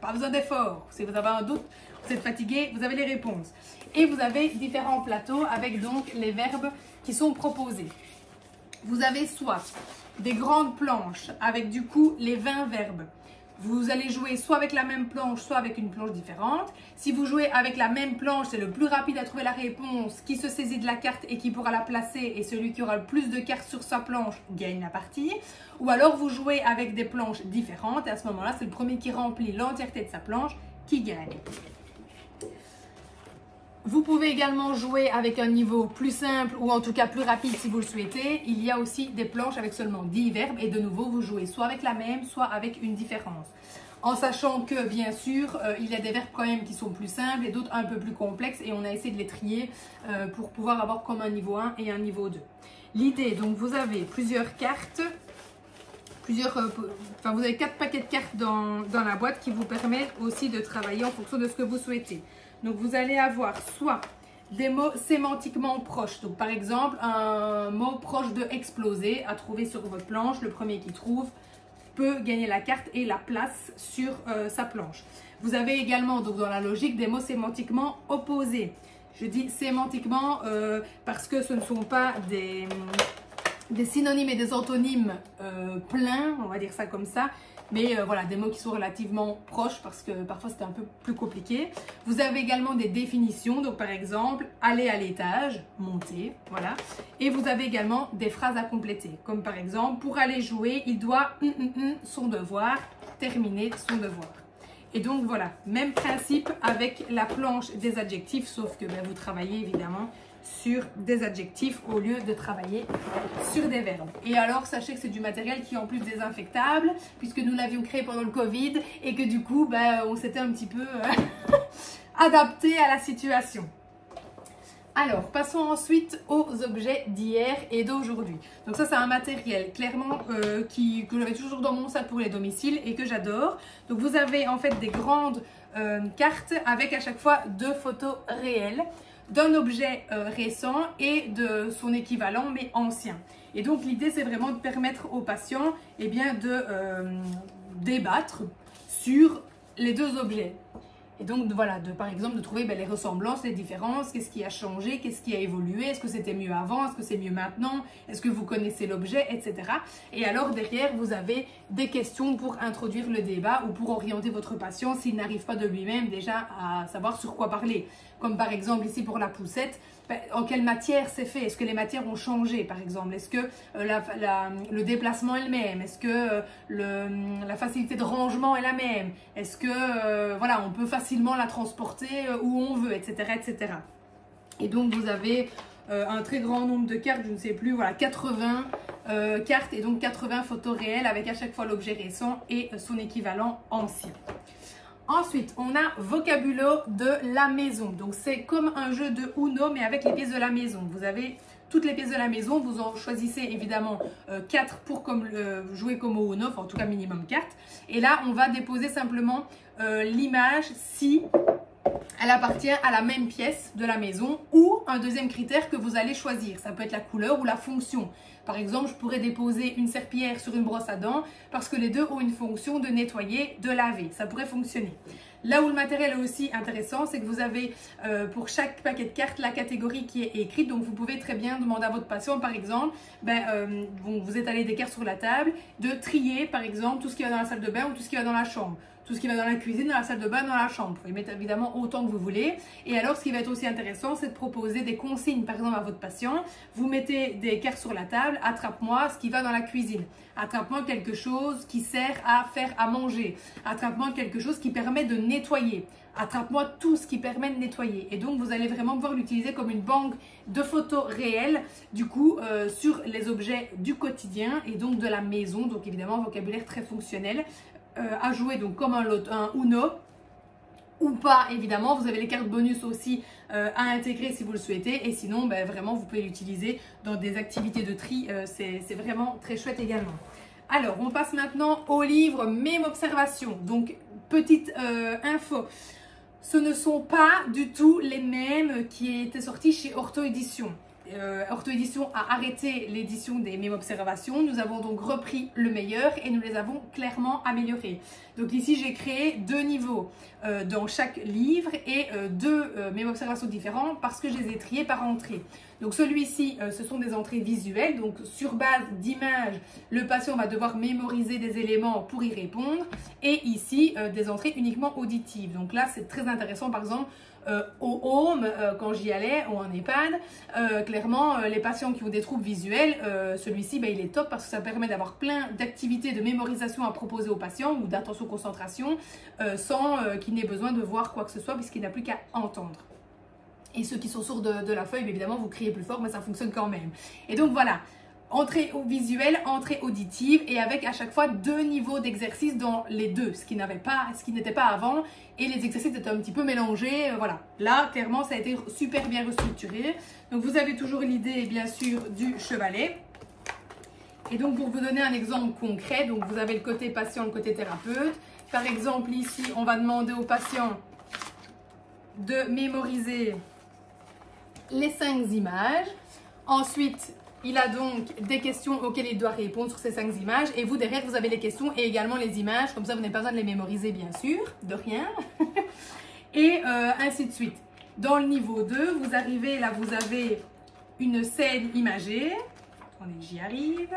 pas besoin d'effort. Si vous avez un doute, vous êtes fatigué, vous avez les réponses. Et vous avez différents plateaux avec donc les verbes qui sont proposés. Vous avez soit des grandes planches avec du coup les 20 verbes. Vous allez jouer soit avec la même planche, soit avec une planche différente. Si vous jouez avec la même planche, c'est le plus rapide à trouver la réponse qui se saisit de la carte et qui pourra la placer. Et celui qui aura le plus de cartes sur sa planche gagne la partie. Ou alors vous jouez avec des planches différentes et à ce moment-là, c'est le premier qui remplit l'entièreté de sa planche qui gagne. Vous pouvez également jouer avec un niveau plus simple ou en tout cas plus rapide si vous le souhaitez. Il y a aussi des planches avec seulement 10 verbes et de nouveau vous jouez soit avec la même, soit avec une différence. En sachant que bien sûr, il y a des verbes quand même qui sont plus simples et d'autres un peu plus complexes et on a essayé de les trier pour pouvoir avoir comme un niveau 1 et un niveau 2. L'idée, donc vous avez plusieurs cartes, vous avez 4 paquets de cartes dans la boîte qui vous permettent aussi de travailler en fonction de ce que vous souhaitez. Donc, vous allez avoir soit des mots sémantiquement proches. Donc, par exemple, un mot proche de exploser à trouver sur votre planche. Le premier qui trouve peut gagner la carte et la place sur sa planche. Vous avez également, donc dans la logique, des mots sémantiquement opposés. Je dis sémantiquement parce que ce ne sont pas des synonymes et des antonymes pleins, on va dire ça comme ça. Mais voilà, des mots qui sont relativement proches parce que parfois c'était un peu plus compliqué. Vous avez également des définitions, donc par exemple, aller à l'étage, monter, voilà. Et vous avez également des phrases à compléter, comme par exemple, pour aller jouer, il doit son devoir, terminer son devoir. Et donc voilà, même principe avec la planche des adjectifs, sauf que vous travaillez évidemment sur des adjectifs au lieu de travailler sur des verbes. Et alors, sachez que c'est du matériel qui est en plus désinfectable, puisque nous l'avions créé pendant le Covid et que du coup, on s'était un petit peu adapté à la situation. Alors, passons ensuite aux objets d'hier et d'aujourd'hui. Donc ça, c'est un matériel clairement que j'avais toujours dans mon sac pour les domiciles et que j'adore. Donc vous avez en fait des grandes cartes avec à chaque fois 2 photos réelles d'un objet récent et de son équivalent mais ancien. Et donc l'idée c'est vraiment de permettre aux patients de débattre sur les 2 objets. Et donc voilà, par exemple de trouver les ressemblances, les différences, qu'est-ce qui a changé, qu'est-ce qui a évolué, est-ce que c'était mieux avant, est-ce que c'est mieux maintenant, est-ce que vous connaissez l'objet, etc. Et alors derrière, vous avez des questions pour introduire le débat ou pour orienter votre patient s'il n'arrive pas de lui-même déjà à savoir sur quoi parler. Comme par exemple ici pour la poussette, en quelle matière c'est fait? Est-ce que les matières ont changé par exemple? Est-ce que le déplacement est le même? Est-ce que la facilité de rangement est la même? Est-ce que voilà, on peut facilement la transporter où on veut, etc., etc. Et donc vous avez un très grand nombre de cartes, je ne sais plus, voilà, 80 cartes et donc 80 photos réelles avec à chaque fois l'objet récent et son équivalent ancien. Ensuite, on a Vocabulo de la maison. Donc, c'est comme un jeu de Uno, mais avec les pièces de la maison. Vous avez toutes les pièces de la maison. Vous en choisissez évidemment 4 pour jouer comme au Uno, enfin en tout cas minimum 4. Et là, on va déposer simplement l'image si elle appartient à la même pièce de la maison ou un deuxième critère que vous allez choisir. Ça peut être la couleur ou la fonction. Par exemple, je pourrais déposer une serpillière sur une brosse à dents parce que les deux ont une fonction de nettoyer, de laver. Ça pourrait fonctionner. Là où le matériel est aussi intéressant, c'est que vous avez pour chaque paquet de cartes la catégorie qui est écrite. Donc, vous pouvez très bien demander à votre patient, par exemple, vous étalez des cartes sur la table, de trier, par exemple, tout ce qui va dans la salle de bain ou tout ce qui va dans la chambre. tout ce qui va dans la cuisine, dans la salle de bain, dans la chambre. Vous pouvez mettre évidemment autant que vous voulez. Et alors, ce qui va être aussi intéressant, c'est de proposer des consignes, par exemple, à votre patient. Vous mettez des cartes sur la table, attrape-moi ce qui va dans la cuisine. Attrape-moi quelque chose qui sert à faire à manger. Attrape-moi quelque chose qui permet de nettoyer. Attrape-moi tout ce qui permet de nettoyer. Et donc, vous allez vraiment pouvoir l'utiliser comme une banque de photos réelles, du coup, sur les objets du quotidien et donc de la maison. Donc, évidemment, un vocabulaire très fonctionnel à jouer donc comme un Uno ou pas, évidemment. Vous avez les cartes bonus aussi à intégrer si vous le souhaitez. Et sinon, ben, vraiment, vous pouvez l'utiliser dans des activités de tri. C'est vraiment très chouette également. Alors, on passe maintenant au livre Même Observation. Donc, petite info. Ce ne sont pas du tout les mêmes qui étaient sortis chez Ortho Édition. Ortho Édition a arrêté l'édition des Mêmes Observations. Nous avons donc repris le meilleur et nous les avons clairement améliorés. Donc ici, j'ai créé 2 niveaux dans chaque livre et 2 Mêmes Observations différents parce que je les ai triés par entrée. Donc celui-ci, ce sont des entrées visuelles. Donc sur base d'images, le patient va devoir mémoriser des éléments pour y répondre. Et ici, des entrées uniquement auditives. Donc là, c'est très intéressant. Par exemple, au home, quand j'y allais, ou en EHPAD, clairement, les patients qui ont des troubles visuels, celui-ci, ben, il est top parce que ça permet d'avoir plein d'activités de mémorisation à proposer aux patients ou d'attention concentration sans qu'il n'ait besoin de voir quoi que ce soit puisqu'il n'a plus qu'à entendre. Et ceux qui sont sourds de la feuille, évidemment, vous criez plus fort, mais ça fonctionne quand même. Et donc voilà, entrée visuelle, entrée auditive, et avec à chaque fois 2 niveaux d'exercice dans les 2, ce qui n'était pas avant, et les exercices étaient un petit peu mélangés. Voilà, là, clairement, ça a été super bien restructuré. Donc vous avez toujours l'idée, bien sûr, du chevalet. Et donc pour vous donner un exemple concret, donc vous avez le côté patient, le côté thérapeute. Par exemple, ici, on va demander au patient de mémoriser les 5 images. Ensuite, il a donc des questions auxquelles il doit répondre sur ces 5 images. Et vous, derrière, vous avez les questions et également les images. Comme ça, vous n'avez pas besoin de les mémoriser, bien sûr, de rien. Et ainsi de suite. Dans le niveau 2, vous arrivez, là, vous avez une scène imagée. Attendez, j'y arrive.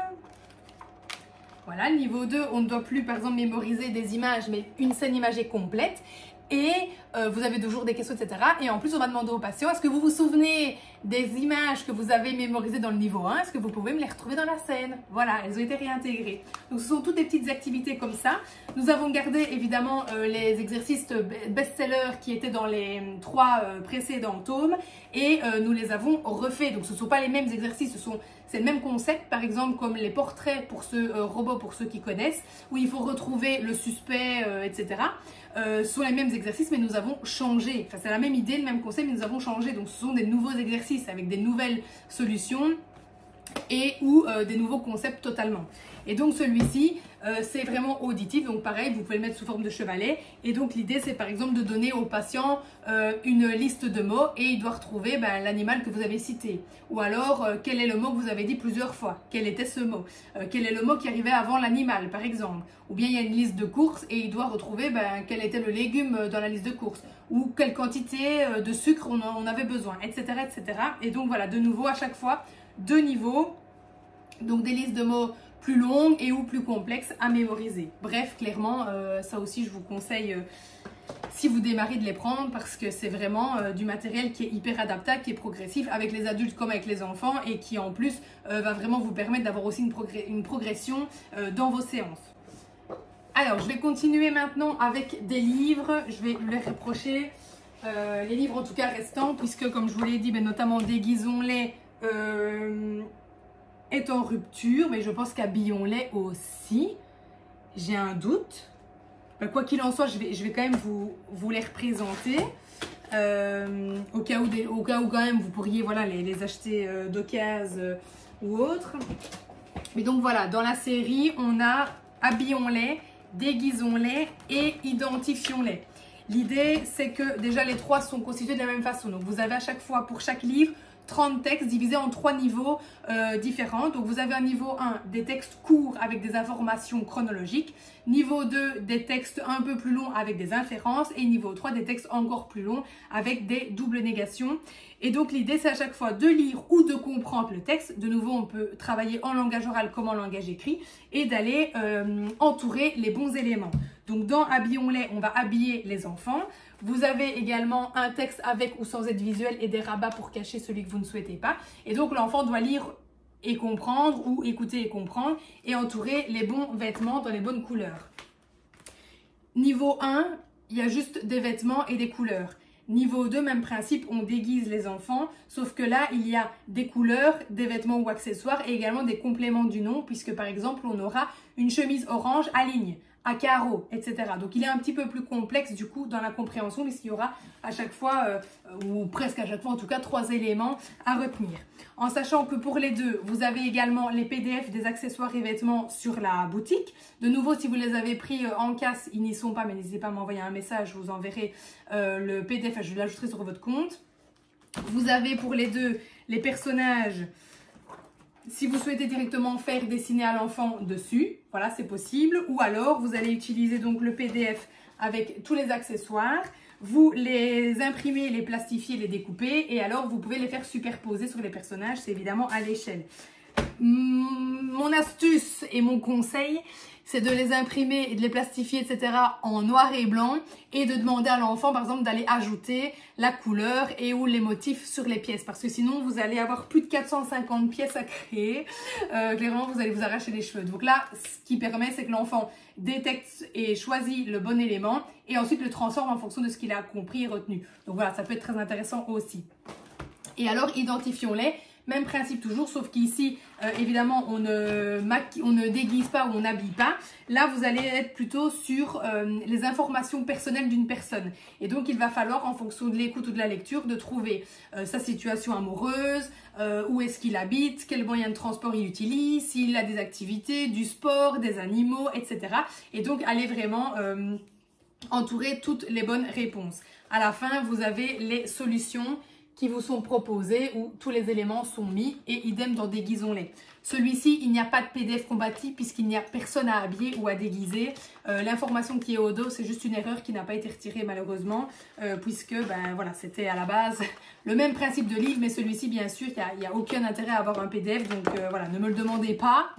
Voilà, le niveau 2, on ne doit plus, par exemple, mémoriser des images, mais une scène imagée complète. Et vous avez toujours des questions, etc. Et en plus, on va demander aux patients, est-ce que vous vous souvenez des images que vous avez mémorisées dans le niveau 1? Est-ce que vous pouvez me les retrouver dans la scène? Voilà, elles ont été réintégrées. Donc, ce sont toutes des petites activités comme ça. Nous avons gardé, évidemment, les exercices best-sellers qui étaient dans les 3 précédents tomes. Et nous les avons refaits. Donc, ce ne sont pas les mêmes exercices, c'est le même concept, par exemple, comme les portraits pour ce robot, pour ceux qui connaissent, où il faut retrouver le suspect, etc. Ce sont les mêmes exercices, mais nous avons changé. Enfin, c'est la même idée, le même concept, mais nous avons changé. Donc, ce sont des nouveaux exercices avec des nouvelles solutions et ou des nouveaux concepts totalement. Et donc, celui-ci, c'est vraiment auditif. Donc, pareil, vous pouvez le mettre sous forme de chevalet. Et donc, l'idée, c'est par exemple de donner au patient une liste de mots et il doit retrouver l'animal que vous avez cité. Ou alors, quel est le mot que vous avez dit plusieurs fois? Quel était ce mot? Quel est le mot qui arrivait avant l'animal, par exemple? Ou bien, il y a une liste de courses et il doit retrouver quel était le légume dans la liste de courses. Ou quelle quantité de sucre on avait besoin, etc., etc. Et donc, voilà, de nouveau, à chaque fois, 2 niveaux. Donc, des listes de mots plus longues et ou plus complexes à mémoriser. Bref, clairement, ça aussi, je vous conseille... si vous démarrez de les prendre parce que c'est vraiment du matériel qui est hyper adaptable, qui est progressif avec les adultes comme avec les enfants et qui en plus va vraiment vous permettre d'avoir aussi une progression dans vos séances. Alors, je vais continuer maintenant avec des livres. Je vais les reprocher, les livres en tout cas restants, puisque comme je vous l'ai dit, notamment Déguisons-les est en rupture, mais je pense qu'Habillons-les aussi. J'ai un doute. Quoi qu'il en soit, je vais quand même vous les représenter au cas où quand même vous pourriez les acheter d'occasion ou autre. Mais donc voilà, dans la série, on a Habillons-les, Déguisons-les et Identifions-les. L'idée, c'est que déjà les 3 sont constitués de la même façon. Donc vous avez à chaque fois, pour chaque livre, 30 textes divisés en 3 niveaux différents. Donc vous avez un niveau 1, des textes courts avec des informations chronologiques. Niveau 2, des textes un peu plus longs avec des inférences. Et niveau 3, des textes encore plus longs avec des doubles négations. Et donc l'idée, c'est à chaque fois de lire ou de comprendre le texte. De nouveau, on peut travailler en langage oral comme en langage écrit. Et d'aller entourer les bons éléments. Donc dans Habillons-les, on va habiller les enfants. Vous avez également un texte avec ou sans aide visuelle et des rabats pour cacher celui que vous ne souhaitez pas. Et donc l'enfant doit lire et comprendre ou écouter et comprendre et entourer les bons vêtements dans les bonnes couleurs. Niveau 1, il y a juste des vêtements et des couleurs. Niveau 2, même principe, on déguise les enfants, sauf que là, il y a des couleurs, des vêtements ou accessoires et également des compléments du nom, puisque par exemple, on aura une chemise orange à ligne, à carreaux, etc. Donc, il est un petit peu plus complexe du coup dans la compréhension, puisqu'il y aura à chaque fois, ou presque à chaque fois en tout cas, 3 éléments à retenir. En sachant que pour les deux, vous avez également les PDF des accessoires et vêtements sur la boutique. De nouveau, si vous les avez pris en casse, ils n'y sont pas, mais n'hésitez pas à m'envoyer un message, je vous enverrai le PDF, je l'ajouterai sur votre compte. Vous avez pour les deux les personnages. Si vous souhaitez directement faire dessiner à l'enfant dessus, voilà, c'est possible. Ou alors, vous allez utiliser donc le PDF avec tous les accessoires. Vous les imprimez, les plastifiez, les découpez. Et alors, vous pouvez les faire superposer sur les personnages. C'est évidemment à l'échelle. Mon astuce et mon conseil, c'est de les imprimer et de les plastifier, etc. en noir et blanc et de demander à l'enfant, par exemple, d'aller ajouter la couleur et ou les motifs sur les pièces. Parce que sinon, vous allez avoir plus de 450 pièces à créer. Clairement, vous allez vous arracher les cheveux. Donc là, ce qui permet, c'est que l'enfant détecte et choisit le bon élément et ensuite le transforme en fonction de ce qu'il a compris et retenu. Donc voilà, ça peut être très intéressant aussi. Et alors, identifions-les. Même principe toujours, sauf qu'ici, évidemment, on ne déguise pas ou on n'habille pas. Là, vous allez être plutôt sur les informations personnelles d'une personne. Et donc, il va falloir, en fonction de l'écoute ou de la lecture, de trouver sa situation amoureuse, où est-ce qu'il habite, quels moyens de transport il utilise, s'il a des activités, du sport, des animaux, etc. Et donc, aller vraiment entourer toutes les bonnes réponses. À la fin, vous avez les solutions qui vous sont proposés où tous les éléments sont mis et idem dans Déguisons-les. Celui-ci, il n'y a pas de PDF combatif puisqu'il n'y a personne à habiller ou à déguiser. L'information qui est au dos, c'est juste une erreur qui n'a pas été retirée malheureusement puisque ben, voilà, c'était à la base le même principe de livre, mais celui-ci, bien sûr, il n'y a aucun intérêt à avoir un PDF, donc voilà, ne me le demandez pas,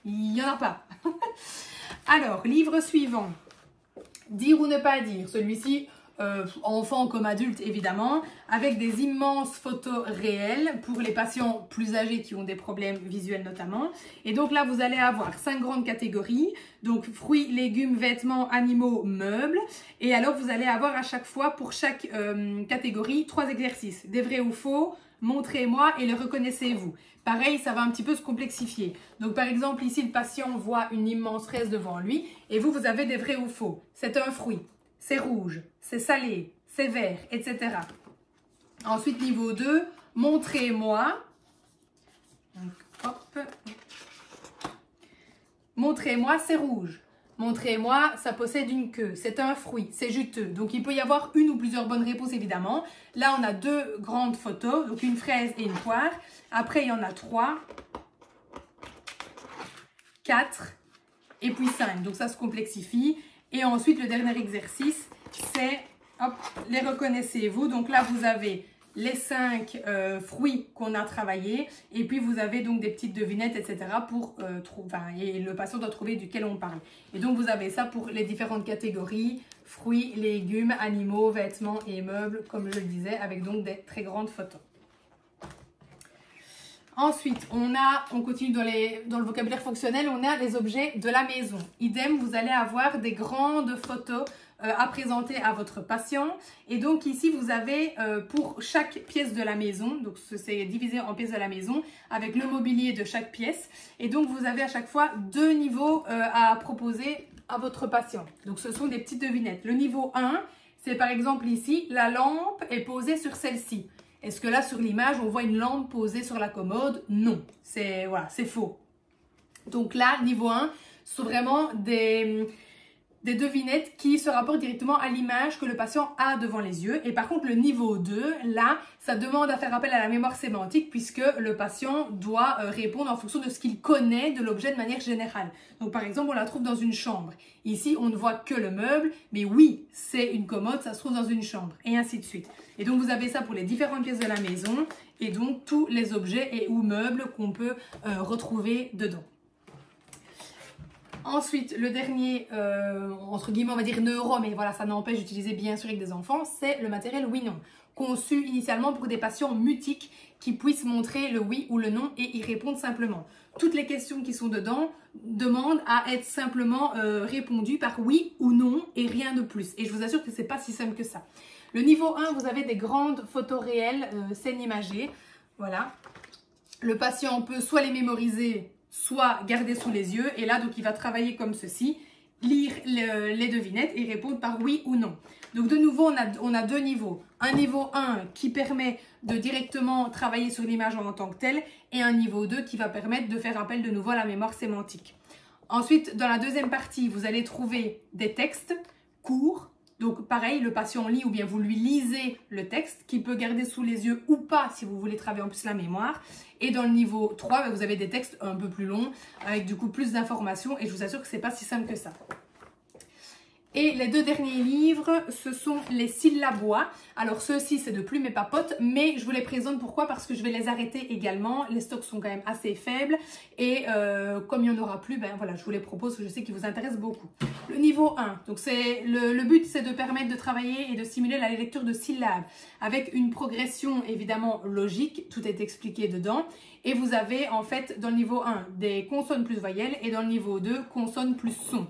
il n'y en a pas. Alors, livre suivant, dire ou ne pas dire, celui-ci, enfants comme adultes évidemment, avec des immenses photos réelles pour les patients plus âgés qui ont des problèmes visuels notamment. Et donc là, vous allez avoir 5 grandes catégories, donc fruits, légumes, vêtements, animaux, meubles. Et alors, vous allez avoir à chaque fois, pour chaque catégorie, 3 exercices, des vrais ou faux, montrez-moi et le reconnaissez-vous. Pareil, ça va un petit peu se complexifier. Donc par exemple, ici, le patient voit une immense fraise devant lui et vous avez des vrais ou faux. C'est un fruit. C'est rouge, c'est salé, c'est vert, etc. Ensuite, niveau 2, montrez-moi. Montrez-moi, c'est rouge. Montrez-moi, ça possède une queue. C'est un fruit, c'est juteux. Donc, il peut y avoir une ou plusieurs bonnes réponses, évidemment. Là, on a 2 grandes photos, donc une fraise et une poire. Après, il y en a 3, 4 et puis 5. Donc, ça se complexifie. Et ensuite, le dernier exercice, c'est, hop, les reconnaissez-vous. Donc là, vous avez les 5 fruits qu'on a travaillés. Et puis, vous avez donc des petites devinettes, etc. pour et le patient doit trouver duquel on parle. Et donc, vous avez ça pour les différentes catégories, fruits, légumes, animaux, vêtements et meubles, comme je le disais, avec donc des très grandes photos. Ensuite, on continue dans le vocabulaire fonctionnel, on a les objets de la maison. Idem, vous allez avoir des grandes photos à présenter à votre patient. Et donc ici, vous avez pour chaque pièce de la maison, donc c'est divisé en pièces de la maison, avec le mobilier de chaque pièce. Et donc, vous avez à chaque fois 2 niveaux à proposer à votre patient. Donc, ce sont des petites devinettes. Le niveau 1, c'est par exemple ici, la lampe est posée sur celle-ci. Est-ce que là, sur l'image, on voit une lampe posée sur la commode? Non, c'est voilà, c'est faux. Donc là, niveau 1, ce sont vraiment des devinettes qui se rapportent directement à l'image que le patient a devant les yeux. Et par contre, le niveau 2, là, ça demande à faire appel à la mémoire sémantique puisque le patient doit répondre en fonction de ce qu'il connaît de l'objet de manière générale. Donc par exemple, on la trouve dans une chambre. Ici, on ne voit que le meuble, mais oui, c'est une commode, ça se trouve dans une chambre, et ainsi de suite. Et donc, vous avez ça pour les différentes pièces de la maison et donc tous les objets et ou meubles qu'on peut retrouver dedans. Ensuite, le dernier, entre guillemets, on va dire neuro, mais voilà, ça n'empêche d'utiliser bien sûr avec des enfants, c'est le matériel oui-non, conçu initialement pour des patients mutiques qui puissent montrer le oui ou le non et y répondre simplement. Toutes les questions qui sont dedans demandent à être simplement répondues par oui ou non et rien de plus. Et je vous assure que c'est pas si simple que ça. Le niveau 1, vous avez des grandes photos réelles, scènes imagées. Voilà. Le patient peut soit les mémoriser, soit garder sous les yeux. Et là, donc, il va travailler comme ceci, lire les devinettes et répondre par oui ou non. Donc, de nouveau, on a deux niveaux. Un niveau 1 qui permet de directement travailler sur l'image en tant que telle et un niveau 2 qui va permettre de faire appel de nouveau à la mémoire sémantique. Ensuite, dans la deuxième partie, vous allez trouver des textes courts. Donc, pareil, le patient lit ou bien vous lui lisez le texte qu'il peut garder sous les yeux ou pas si vous voulez travailler en plus la mémoire. Et dans le niveau 3, vous avez des textes un peu plus longs avec du coup plus d'informations et je vous assure que c'est pas si simple que ça. Et les deux derniers livres, ce sont les syllabois. Alors ceux-ci, c'est de Plume et Papote, mais je vous les présente pourquoi? Parce que je vais les arrêter également. Les stocks sont quand même assez faibles et comme il n'y en aura plus, ben voilà, je vous les propose, je sais qu'ils vous intéressent beaucoup. Le niveau 1, donc le but c'est de permettre de travailler et de stimuler la lecture de syllabes avec une progression évidemment logique, tout est expliqué dedans. Et vous avez en fait dans le niveau 1 des consonnes plus voyelles et dans le niveau 2 consonnes plus sons.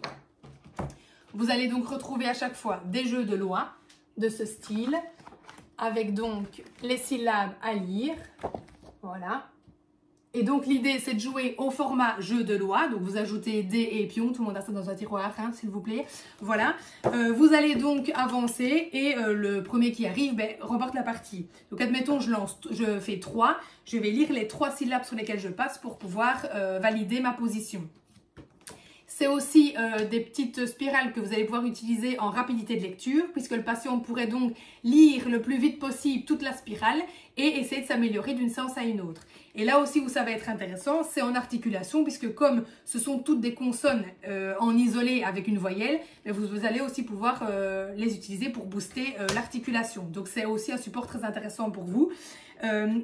Vous allez donc retrouver à chaque fois des jeux de loi de ce style, avec donc les syllabes à lire, voilà. Et donc l'idée c'est de jouer au format jeu de loi, donc vous ajoutez dés et pions, tout le monde a ça dans un tiroir, hein, s'il vous plaît, voilà. Vous allez donc avancer et le premier qui arrive remporte la partie. Donc admettons je fais 3, je vais lire les 3 syllabes sur lesquelles je passe pour pouvoir valider ma position. C'est aussi des petites spirales que vous allez pouvoir utiliser en rapidité de lecture puisque le patient pourrait donc lire le plus vite possible toute la spirale et essayer de s'améliorer d'une séance à une autre. Et là aussi où ça va être intéressant, c'est en articulation puisque comme ce sont toutes des consonnes en isolé avec une voyelle, vous allez aussi pouvoir les utiliser pour booster l'articulation. Donc c'est aussi un support très intéressant pour vous.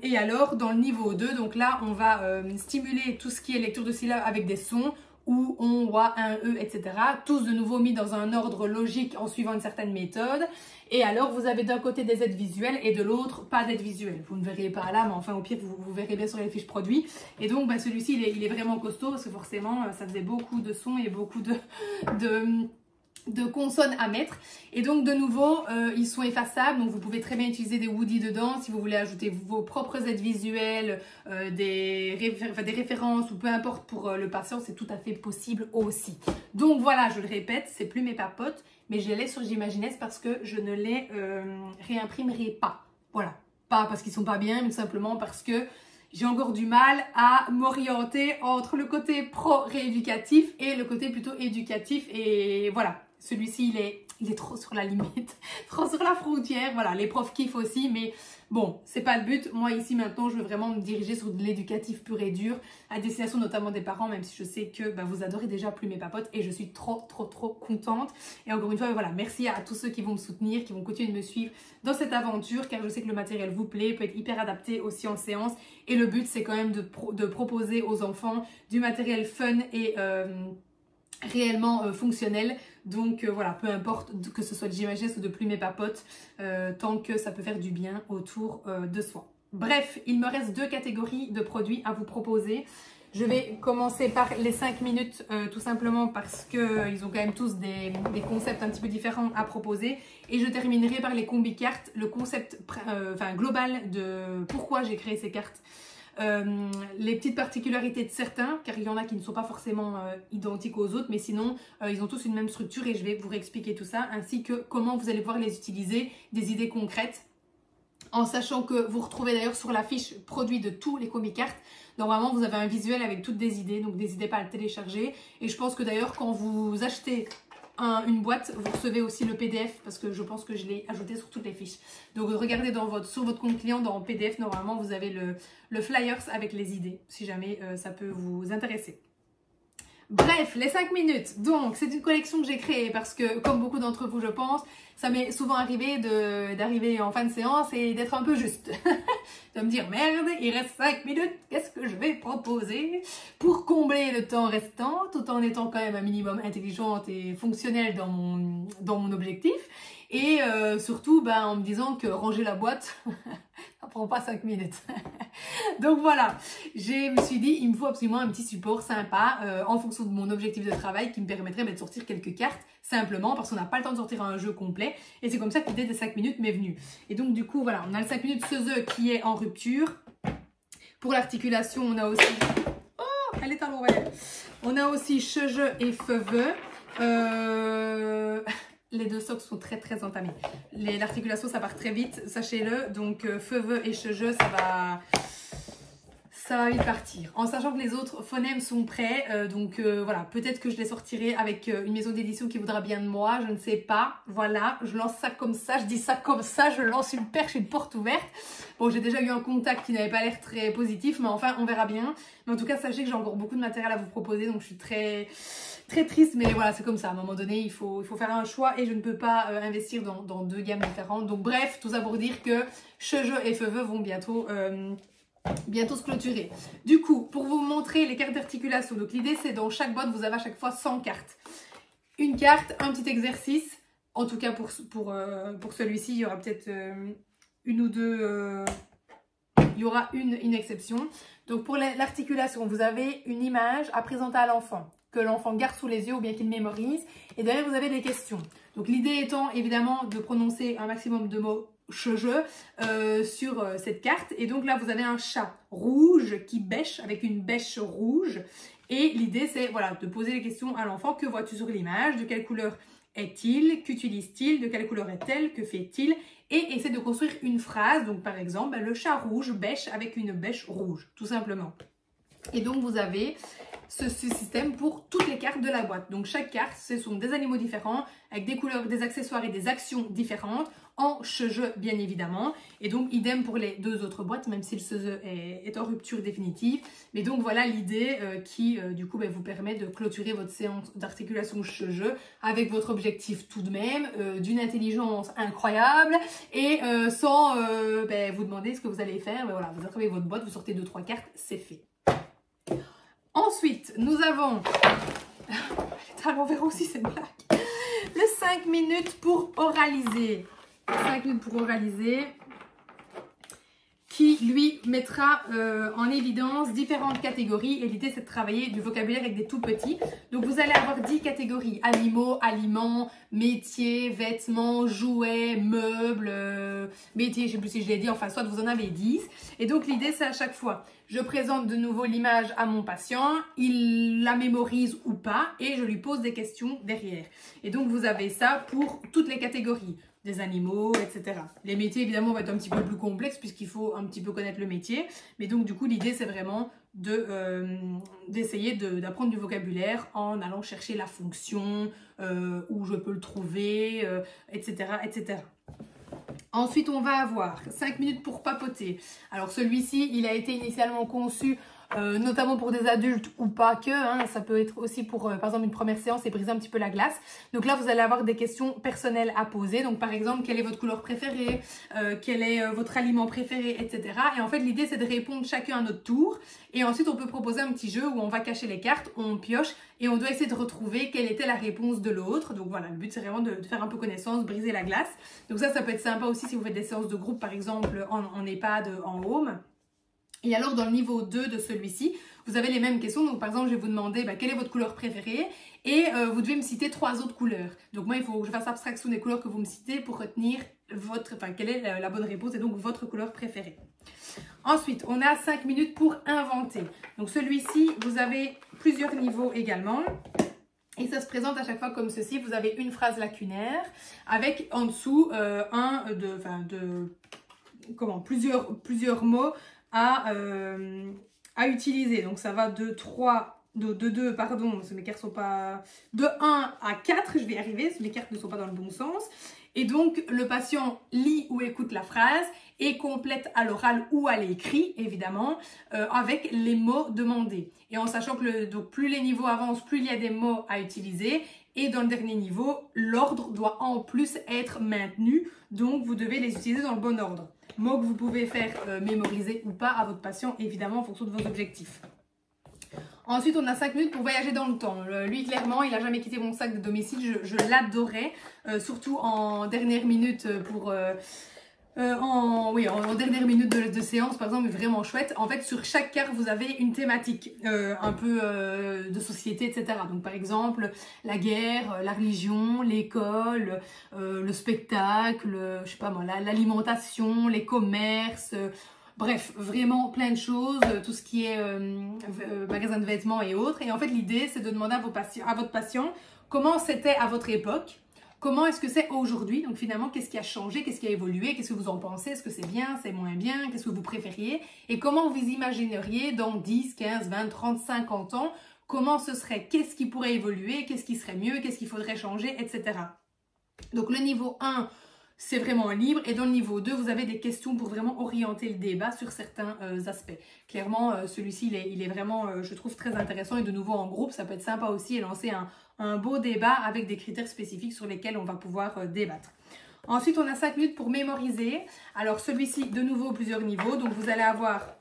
Et alors dans le niveau 2, donc là on va stimuler tout ce qui est lecture de syllabes avec des sons, ou on, oua, un, etc. Tous de nouveau mis dans un ordre logique en suivant une certaine méthode. Et alors, vous avez d'un côté des aides visuelles et de l'autre, pas d'aides visuelles. Vous ne verrez pas là, mais enfin, au pire, vous verrez bien sur les fiches produits. Et donc, celui-ci, il est vraiment costaud parce que forcément, ça faisait beaucoup de sons et beaucoup de consonnes à mettre. Et donc de nouveau ils sont effaçables, donc vous pouvez très bien utiliser des Woody dedans si vous voulez ajouter vos propres aides visuelles, des références ou peu importe pour le patient, c'est tout à fait possible aussi. Donc voilà, je le répète, c'est Plume et Papote, mais je les laisse sur J'Imaginesse parce que je ne les réimprimerai pas. Voilà, pas parce qu'ils sont pas bien, mais tout simplement parce que j'ai encore du mal à m'orienter entre le côté pro-rééducatif et le côté plutôt éducatif. Et voilà, celui-ci, il est trop sur la limite, trop sur la frontière. Voilà, les profs kiffent aussi, mais bon, c'est pas le but. Moi, ici, maintenant, je veux vraiment me diriger sur de l'éducatif pur et dur, à destination notamment des parents, même si je sais que vous adorez déjà Plume et Papote et je suis trop contente. Et encore une fois, voilà, merci à tous ceux qui vont me soutenir, qui vont continuer de me suivre dans cette aventure, car je sais que le matériel vous plaît, peut être hyper adapté aussi en séance. Et le but, c'est quand même de proposer aux enfants du matériel fun et réellement fonctionnel. Donc voilà, peu importe que ce soit de J'Imaginesse ou de Plume et Papote, tant que ça peut faire du bien autour de soi. Bref, il me reste 2 catégories de produits à vous proposer. Je vais commencer par les 5 minutes, tout simplement parce qu'ils ont quand même tous des concepts un petit peu différents à proposer. Et je terminerai par les combi-cartes, le concept global de pourquoi j'ai créé ces cartes. Les petites particularités de certains, car il y en a qui ne sont pas forcément identiques aux autres, mais sinon ils ont tous une même structure et je vais vous réexpliquer tout ça, ainsi que comment vous allez pouvoir les utiliser, des idées concrètes, en sachant que vous retrouvez d'ailleurs sur la fiche produit de tous les combi-cartes. Normalement vous avez un visuel avec toutes des idées, donc n'hésitez pas à le télécharger. Et je pense que d'ailleurs quand vous achetez une boîte, vous recevez aussi le PDF parce que je pense que je l'ai ajouté sur toutes les fiches. Donc regardez sur votre compte client dans PDF, normalement vous avez le flyers avec les idées si jamais ça peut vous intéresser. Bref, les 5 minutes. Donc, c'est une collection que j'ai créée parce que, comme beaucoup d'entre vous, je pense, ça m'est souvent arrivé d'arriver en fin de séance et d'être un peu juste. De me dire, merde, il reste 5 minutes, qu'est-ce que je vais proposer pour combler le temps restant, tout en étant quand même un minimum intelligente et fonctionnelle dans mon objectif. Et surtout, en me disant que ranger la boîte, ça prend pas 5 minutes. Donc voilà, je me suis dit, il me faut absolument un petit support sympa en fonction de mon objectif de travail qui me permettrait de sortir quelques cartes simplement parce qu'on n'a pas le temps de sortir un jeu complet. Et c'est comme ça que l'idée des 5 minutes m'est venue. Et donc du coup, voilà, on a le 5 minutes Seuse qui est en rupture. Pour l'articulation, on a aussi... Oh, elle est à l'envers. On a aussi Cheje et Feuve. Les deux socs sont très très entamés. L'articulation ça part très vite, sachez-le. Donc Feuve et Cheje, ça va vite partir. En sachant que les autres phonèmes sont prêts. Voilà, peut-être que je les sortirai avec une maison d'édition qui voudra bien de moi. Je ne sais pas. Voilà, je lance ça comme ça. Je dis ça comme ça. Je lance une perche et une porte ouverte. Bon, j'ai déjà eu un contact qui n'avait pas l'air très positif. Mais enfin, on verra bien. Mais en tout cas, sachez que j'ai encore beaucoup de matériel à vous proposer. Donc, je suis très triste. Mais voilà, c'est comme ça. À un moment donné, il faut faire un choix. Et je ne peux pas investir dans deux gammes différentes. Donc, bref, tout ça pour dire que Cheje et Feuve vont bientôt se clôturer. Du coup, pour vous montrer les cartes d'articulation, donc l'idée c'est dans chaque boîte, vous avez à chaque fois 100 cartes. Une carte, un petit exercice. En tout cas, pour celui-ci, il y aura peut-être une ou deux... il y aura une exception. Donc pour l'articulation, vous avez une image à présenter à l'enfant, que l'enfant garde sous les yeux ou bien qu'il mémorise. Et derrière, vous avez des questions. Donc l'idée étant évidemment de prononcer un maximum de mots Cheje sur cette carte. Et donc là, vous avez un chat rouge qui bêche avec une bêche rouge. Et l'idée, c'est voilà, de poser les questions à l'enfant. Que vois-tu sur l'image? De quelle couleur est-il? Qu'utilise-t-il? De quelle couleur est-elle? Que fait-il? Et essaie de construire une phrase. Donc par exemple, le chat rouge bêche avec une bêche rouge, tout simplement. Et donc vous avez ce système pour toutes les cartes de la boîte. Donc chaque carte, ce sont des animaux différents, avec des couleurs, des accessoires et des actions différentes, en Cheje bien évidemment. Et donc idem pour les deux autres boîtes, même si le Seuse est en rupture définitive. Mais donc voilà l'idée qui du coup vous permet de clôturer votre séance d'articulation Cheje avec votre objectif tout de même, d'une intelligence incroyable et sans vous demander ce que vous allez faire. Mais voilà, vous attrapez votre boîte, vous sortez 2-3 cartes, c'est fait. Ensuite, nous avons, à l'envers aussi cette blague, le 5 minutes pour oraliser. 5 minutes pour oraliser, qui lui mettra en évidence différentes catégories. Et l'idée c'est de travailler du vocabulaire avec des tout petits. Donc vous allez avoir 10 catégories: animaux, aliments, métiers, vêtements, jouets, meubles, métiers, je ne sais plus si je l'ai dit, enfin soit vous en avez 10. Et donc l'idée c'est à chaque fois, je présente de nouveau l'image à mon patient, il la mémorise ou pas et je lui pose des questions derrière. Et donc vous avez ça pour toutes les catégories. Des animaux, etc. Les métiers, évidemment, vont être un petit peu plus complexes puisqu'il faut un petit peu connaître le métier. Mais donc, du coup, l'idée, c'est vraiment d'essayer d'apprendre du vocabulaire en allant chercher la fonction, où je peux le trouver, etc., etc. Ensuite, on va avoir 5 minutes pour papoter. Alors, celui-ci, il a été initialement conçu notamment pour des adultes ou pas que, hein, ça peut être aussi pour par exemple une première séance et briser un petit peu la glace. Donc là vous allez avoir des questions personnelles à poser, donc par exemple quelle est votre couleur préférée, quel est votre aliment préféré, etc. Et en fait l'idée c'est de répondre chacun à notre tour et ensuite on peut proposer un petit jeu où on va cacher les cartes, on pioche et on doit essayer de retrouver quelle était la réponse de l'autre. Donc voilà, le but c'est vraiment de faire un peu connaissance, briser la glace. Donc ça peut être sympa aussi si vous faites des séances de groupe par exemple en EHPAD, en home. Et alors, dans le niveau 2 de celui-ci, vous avez les mêmes questions. Donc, par exemple, je vais vous demander quelle est votre couleur préférée et vous devez me citer 3 autres couleurs. Donc, moi, il faut que je fasse abstraction des couleurs que vous me citez pour retenir quelle est la bonne réponse et donc votre couleur préférée. Ensuite, on a 5 minutes pour inventer. Donc, celui-ci, vous avez plusieurs niveaux également. Et ça se présente à chaque fois comme ceci. Vous avez une phrase lacunaire avec en dessous plusieurs mots à utiliser. Donc ça va de 2, pardon, parce que mes cartes sont pas... De 1 à 4, je vais y arriver, mes cartes ne sont pas dans le bon sens. Et donc, le patient lit ou écoute la phrase et complète à l'oral ou à l'écrit, évidemment, avec les mots demandés. Et en sachant que donc plus les niveaux avancent, plus il y a des mots à utiliser. Et dans le dernier niveau, l'ordre doit en plus être maintenu. Donc, vous devez les utiliser dans le bon ordre. Mots que vous pouvez faire mémoriser ou pas à votre patient, évidemment, en fonction de vos objectifs. Ensuite, on a 5 minutes pour voyager dans le temps. Lui, clairement, il n'a jamais quitté mon sac de domicile. Je l'adorais, surtout en dernière minute en dernière minute de séance, par exemple, vraiment chouette. En fait, sur chaque carte, vous avez une thématique, un peu de société, etc. Donc, par exemple, la guerre, la religion, l'école, le spectacle, je sais pas moi, l'alimentation, les commerces. Bref, vraiment plein de choses, tout ce qui est magasin de vêtements et autres. Et en fait, l'idée, c'est de demander à votre patient comment c'était à votre époque, comment est-ce que c'est aujourd'hui. Donc finalement, qu'est-ce qui a changé, qu'est-ce qui a évolué, qu'est-ce que vous en pensez, est-ce que c'est bien, c'est moins bien, qu'est-ce que vous préfériez et comment vous imagineriez dans 10, 15, 20, 30, 50 ans, comment ce serait, qu'est-ce qui pourrait évoluer, qu'est-ce qui serait mieux, qu'est-ce qu'il faudrait changer, etc. Donc le niveau 1, c'est vraiment libre. Et dans le niveau 2, vous avez des questions pour vraiment orienter le débat sur certains aspects. Clairement, celui-ci, il est vraiment, je trouve, très intéressant. Et de nouveau, en groupe, ça peut être sympa aussi et lancer un beau débat avec des critères spécifiques sur lesquels on va pouvoir débattre. Ensuite, on a 5 minutes pour mémoriser. Alors, celui-ci, de nouveau, plusieurs niveaux. Donc, vous allez avoir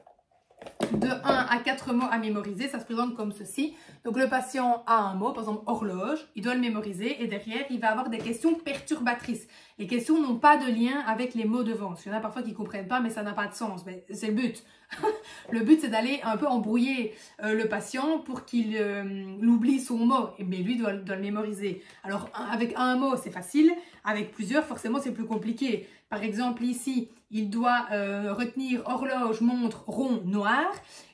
de 1 à 4 mots à mémoriser. Ça se présente comme ceci. Donc, le patient a un mot, par exemple horloge, il doit le mémoriser et derrière, il va avoir des questions perturbatrices. Les questions n'ont pas de lien avec les mots devant. Il y en a parfois qui ne comprennent pas, mais ça n'a pas de sens. Mais c'est le but. Le but, c'est d'aller un peu embrouiller le patient pour qu'il oublie son mot. Mais lui doit le mémoriser. Alors, avec un mot, c'est facile. Avec plusieurs, forcément, c'est plus compliqué. Par exemple, ici, il doit retenir horloge, montre, rond, noir.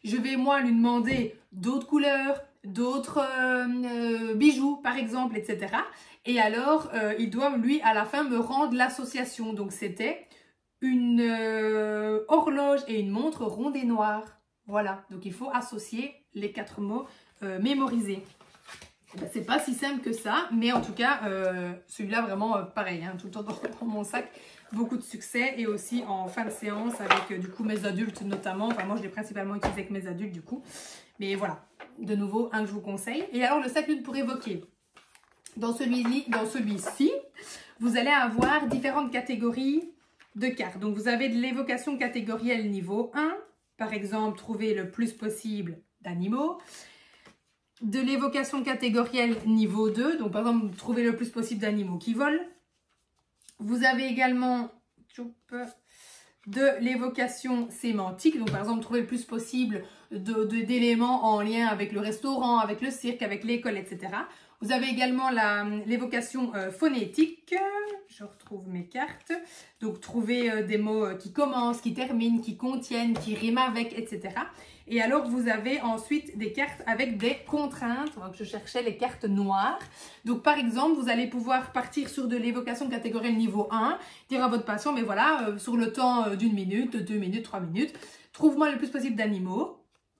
Je vais, moi, lui demander d'autres couleurs, d'autres bijoux, par exemple, etc. Et alors, il doit, lui, à la fin, me rendre l'association. Donc, c'était une horloge et une montre ronde et noire. Voilà. Donc, il faut associer les 4 mots mémorisés. Ben, c'est pas si simple que ça, mais en tout cas, celui-là, vraiment pareil, hein, tout le temps dans mon sac. Beaucoup de succès et aussi en fin de séance avec du coup mes adultes notamment. Enfin, moi, je l'ai principalement utilisé avec mes adultes du coup. Mais voilà, de nouveau, un que je vous conseille. Et alors, le 5 minutes pour évoquer. Dans celui-ci, vous allez avoir différentes catégories de cartes. Donc, vous avez de l'évocation catégorielle niveau 1. Par exemple, trouver le plus possible d'animaux. De l'évocation catégorielle niveau 2. Donc, par exemple, trouver le plus possible d'animaux qui volent. Vous avez également de l'évocation sémantique. Donc, par exemple, trouver le plus possible d'éléments en lien avec le restaurant, avec le cirque, avec l'école, etc. Vous avez également l'évocation phonétique. Je retrouve mes cartes. Donc, trouver des mots qui commencent, qui terminent, qui contiennent, qui riment avec, etc. Et alors, vous avez ensuite des cartes avec des contraintes. Donc, je cherchais les cartes noires. Donc, par exemple, vous allez pouvoir partir sur de l'évocation catégorielle niveau 1. Dire à votre patient, mais voilà, sur le temps d'1 minute, 2 minutes, 3 minutes, trouve-moi le plus possible d'animaux.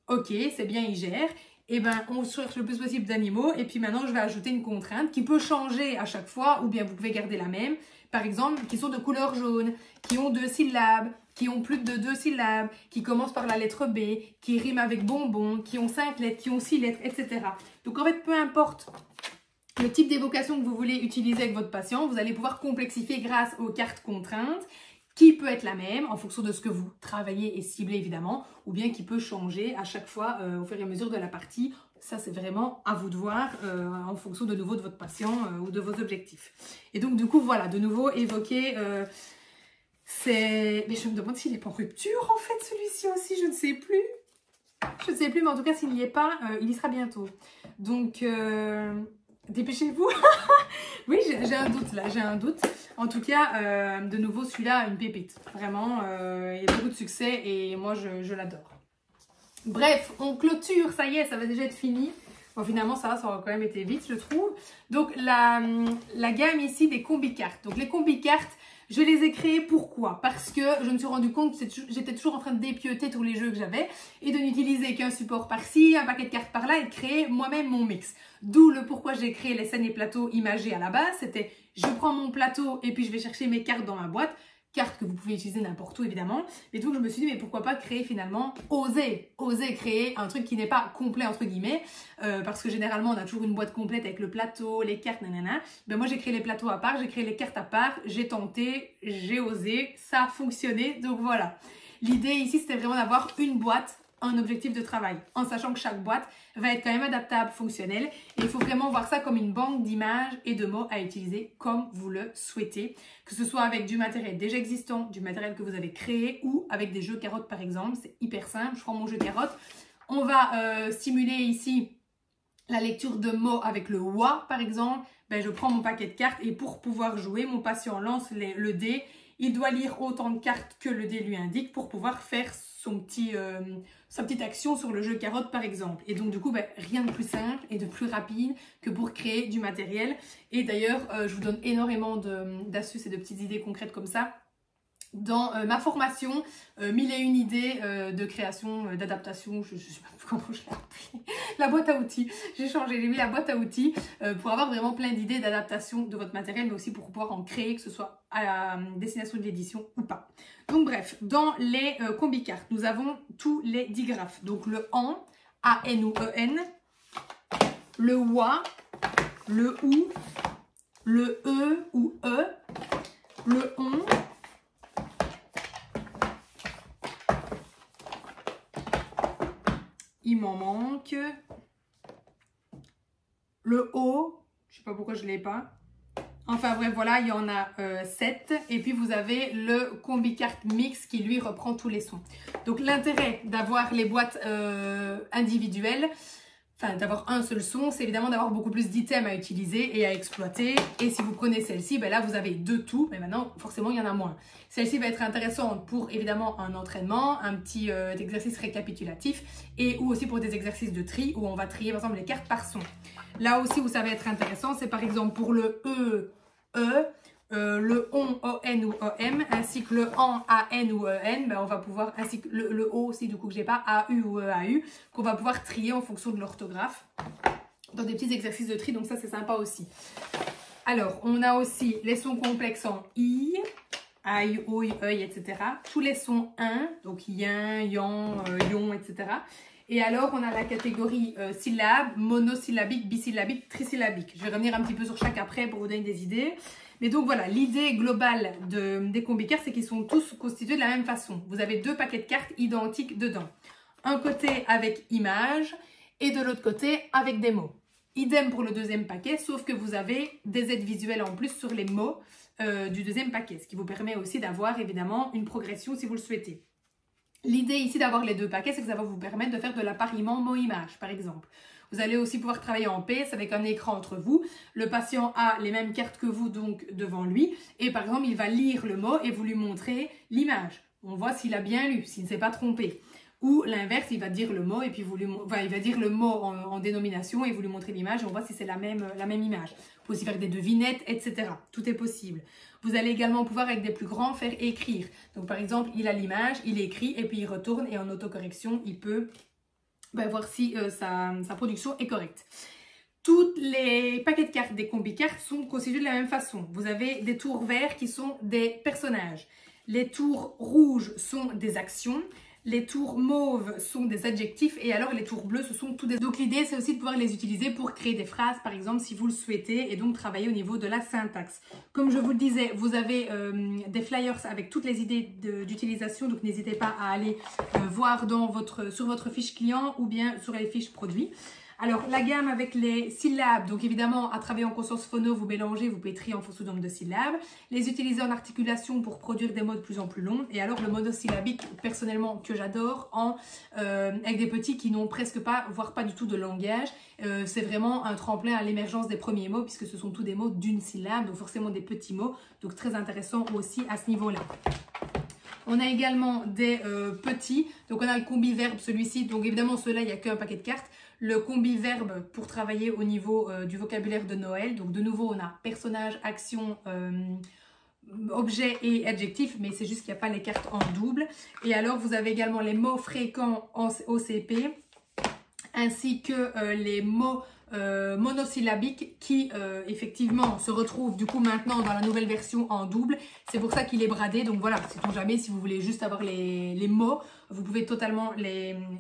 Ok, c'est bien, il gère. Et bien, on cherche le plus possible d'animaux. Et puis maintenant, je vais ajouter une contrainte qui peut changer à chaque fois. Ou bien, vous pouvez garder la même. Par exemple, qui sont de couleur jaune, qui ont 2 syllabes, qui ont plus de 2 syllabes, qui commencent par la lettre B, qui riment avec bonbon, qui ont 5 lettres, qui ont 6 lettres, etc. Donc en fait, peu importe le type d'évocation que vous voulez utiliser avec votre patient, vous allez pouvoir complexifier grâce aux cartes contraintes, qui peut être la même en fonction de ce que vous travaillez et ciblez évidemment, ou bien qui peut changer à chaque fois au fur et à mesure de la partie. Ça, c'est vraiment à vous de voir en fonction de nouveau de votre patient ou de vos objectifs. Et donc, du coup, voilà, de nouveau, évoquer... Mais je me demande s'il n'est pas en rupture, en fait, celui-ci aussi, je ne sais plus. Je ne sais plus, mais en tout cas, s'il n'y est pas, il y sera bientôt. Donc, dépêchez-vous. Oui, j'ai un doute, là, j'ai un doute. En tout cas, de nouveau, celui-là, une pépite. Vraiment, il y a beaucoup de succès et moi, je l'adore. Bref, on clôture, ça y est, ça va déjà être fini. Bon, finalement, ça va quand même été vite, je trouve. Donc, la gamme ici des combi-cartes. Donc, les combi-cartes, je les ai créées pourquoi? Parce que je me suis rendu compte que j'étais toujours en train de dépioter tous les jeux que j'avais et de n'utiliser qu'un support par-ci, un paquet de cartes par-là et de créer moi-même mon mix. D'où le pourquoi j'ai créé les scènes et plateaux imagés à la base. C'était Je prends mon plateau et puis je vais chercher mes cartes dans ma boîte. Cartes que vous pouvez utiliser n'importe où évidemment. Et donc je me suis dit mais pourquoi pas créer finalement, oser créer un truc qui n'est pas complet entre guillemets, parce que généralement on a toujours une boîte complète avec le plateau, les cartes, nanana. Ben moi j'ai créé les plateaux à part, j'ai créé les cartes à part, j'ai tenté, j'ai osé, ça a fonctionné, donc voilà. L'idée ici c'était vraiment d'avoir une boîte, un objectif de travail, en sachant que chaque boîte va être quand même adaptable, fonctionnelle, et il faut vraiment voir ça comme une banque d'images et de mots à utiliser comme vous le souhaitez, que ce soit avec du matériel déjà existant, du matériel que vous avez créé, ou avec des jeux carottes par exemple. C'est hyper simple. Je prends mon jeu carotte, on va stimuler ici la lecture de mots avec le wa par exemple. Ben, je prends mon paquet de cartes et pour pouvoir jouer, mon patient lance le dé. Il doit lire autant de cartes que le dé lui indique pour pouvoir faire sa petite action sur le jeu carotte par exemple. Et donc du coup, ben, rien de plus simple et de plus rapide que pour créer du matériel. Et d'ailleurs, je vous donne énormément d'astuces et de petites idées concrètes comme ça dans ma formation 1001 idées de création, d'adaptation, je ne sais pas comment je l'ai appelée, la boîte à outils, j'ai changé, j'ai mis la boîte à outils pour avoir vraiment plein d'idées d'adaptation de votre matériel, mais aussi pour pouvoir en créer, que ce soit à la destination de l'édition ou pas. Donc bref, dans les combi-cartes, nous avons tous les digraphes, donc le AN, A-N ou E-N, le WA, le OU, le E ou E, le ON, il m'en manque le O, je sais pas pourquoi je l'ai pas. Enfin bref, voilà, il y en a 7. Et puis vous avez le combi carte mix qui lui reprend tous les sons. Donc l'intérêt d'avoir les boîtes individuelles, enfin d'avoir un seul son, c'est évidemment d'avoir beaucoup plus d'items à utiliser et à exploiter. Et si vous prenez celle-ci, ben là vous avez de tout, mais maintenant forcément il y en a moins. Celle-ci va être intéressante pour évidemment un entraînement, un petit exercice récapitulatif et ou aussi pour des exercices de tri où on va trier par exemple les cartes par son. Là aussi où ça va être intéressant, c'est par exemple pour le le ON, O-N ou O-M, ainsi que le AN, A-N ou E-N, ben on va pouvoir, ainsi que le O aussi du coup que j'ai pas, A-U ou E-A-U, qu'on va pouvoir trier en fonction de l'orthographe dans des petits exercices de tri, donc ça c'est sympa aussi. Alors, on a aussi les sons complexes en I, aïe, ouïe, œil, etc. Tous les sons 1, donc yin, yang, yon, etc. Et alors, on a la catégorie syllabes, monosyllabique, bisyllabique, trisyllabique. Je vais revenir un petit peu sur chaque après pour vous donner des idées. Mais donc voilà, l'idée globale des combi-cartes, c'est qu'ils sont tous constitués de la même façon. Vous avez deux paquets de cartes identiques dedans. Un côté avec images et de l'autre côté avec des mots. Idem pour le deuxième paquet, sauf que vous avez des aides visuelles en plus sur les mots du deuxième paquet, ce qui vous permet aussi d'avoir évidemment une progression si vous le souhaitez. L'idée ici d'avoir les deux paquets, c'est que ça va vous permettre de faire de l'appariement mot-image, par exemple. Vous allez aussi pouvoir travailler en PS avec un écran entre vous. Le patient a les mêmes cartes que vous, donc devant lui. Et par exemple, il va lire le mot et vous lui montrez l'image. On voit s'il a bien lu, s'il ne s'est pas trompé. Ou l'inverse, il va dire le mot et puis il va dire le mot en dénomination et vous lui montrez l'image et on voit si c'est la même image. Vous pouvez aussi faire des devinettes, etc. Tout est possible. Vous allez également pouvoir avec des plus grands faire écrire. Donc par exemple, il a l'image, il écrit et puis il retourne et en autocorrection, il peut voir si sa production est correcte. Tous les paquets de cartes des combi-cartes sont constitués de la même façon. Vous avez des tours verts qui sont des personnages. Les tours rouges sont des actions. Les tours mauves sont des adjectifs et alors les tours bleus, ce sont tous des... Donc l'idée, c'est aussi de pouvoir les utiliser pour créer des phrases, par exemple, si vous le souhaitez, et donc travailler au niveau de la syntaxe. Comme je vous le disais, vous avez des flyers avec toutes les idées d'utilisation, donc n'hésitez pas à aller voir sur votre fiche client ou bien sur les fiches produits. Alors, la gamme avec les syllabes, donc évidemment, à travailler en conscience phono, vous mélangez, vous pouvez trier en fonction du nombre de syllabes. Les utiliser en articulation pour produire des mots de plus en plus longs. Et alors, le monosyllabique, personnellement, que j'adore, avec des petits qui n'ont presque pas, voire pas du tout de langage. C'est vraiment un tremplin à l'émergence des premiers mots, puisque ce sont tous des mots d'une syllabe, donc forcément des petits mots. Donc, très intéressant aussi à ce niveau-là. On a également des petits, donc on a le combi-verbe, celui-ci, donc évidemment ceux-là, il n'y a qu'un paquet de cartes. Le combi-verbe pour travailler au niveau du vocabulaire de Noël, donc de nouveau on a personnage, action, objet et adjectif, mais c'est juste qu'il n'y a pas les cartes en double. Et alors vous avez également les mots fréquents en OCP, ainsi que les mots monosyllabique qui effectivement se retrouve du coup maintenant dans la nouvelle version en double. C'est pour ça qu'il est bradé. Donc voilà, sait-on jamais, si vous voulez juste avoir les mots, vous pouvez totalement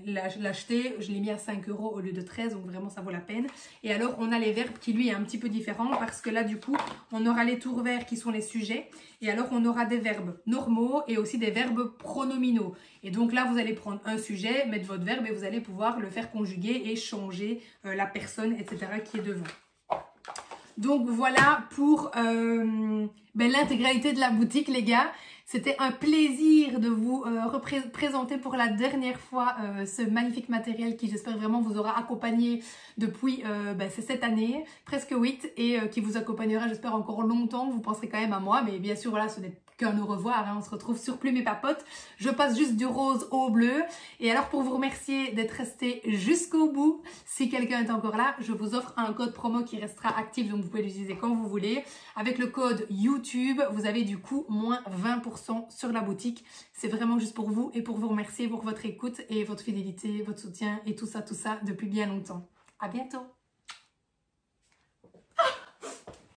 l'acheter. Je l'ai mis à 5 € au lieu de 13, donc vraiment ça vaut la peine. Et alors on a les verbes qui lui est un petit peu différent parce que là du coup on aura les tours verts qui sont les sujets. Et alors on aura des verbes normaux et aussi des verbes pronominaux. Et donc là vous allez prendre un sujet, mettre votre verbe et vous allez pouvoir le faire conjuguer et changer la personne, etc. qui est devant. Donc voilà pour l'intégralité de la boutique les gars. C'était un plaisir de vous présenter pour la dernière fois ce magnifique matériel qui j'espère vraiment vous aura accompagné depuis c'est cette année, presque 8, et qui vous accompagnera j'espère encore longtemps. Vous penserez quand même à moi, mais bien sûr voilà, ce n'est qu'un au revoir, hein. On se retrouve sur Plume et Papote. Je passe juste du rose au bleu. Et alors pour vous remercier d'être resté jusqu'au bout, si quelqu'un est encore là, je vous offre un code promo qui restera actif, donc vous pouvez l'utiliser quand vous voulez. Avec le code YouTube, vous avez du coup moins 20% sur la boutique. C'est vraiment juste pour vous et pour vous remercier pour votre écoute et votre fidélité, votre soutien et tout ça depuis bien longtemps. À bientôt!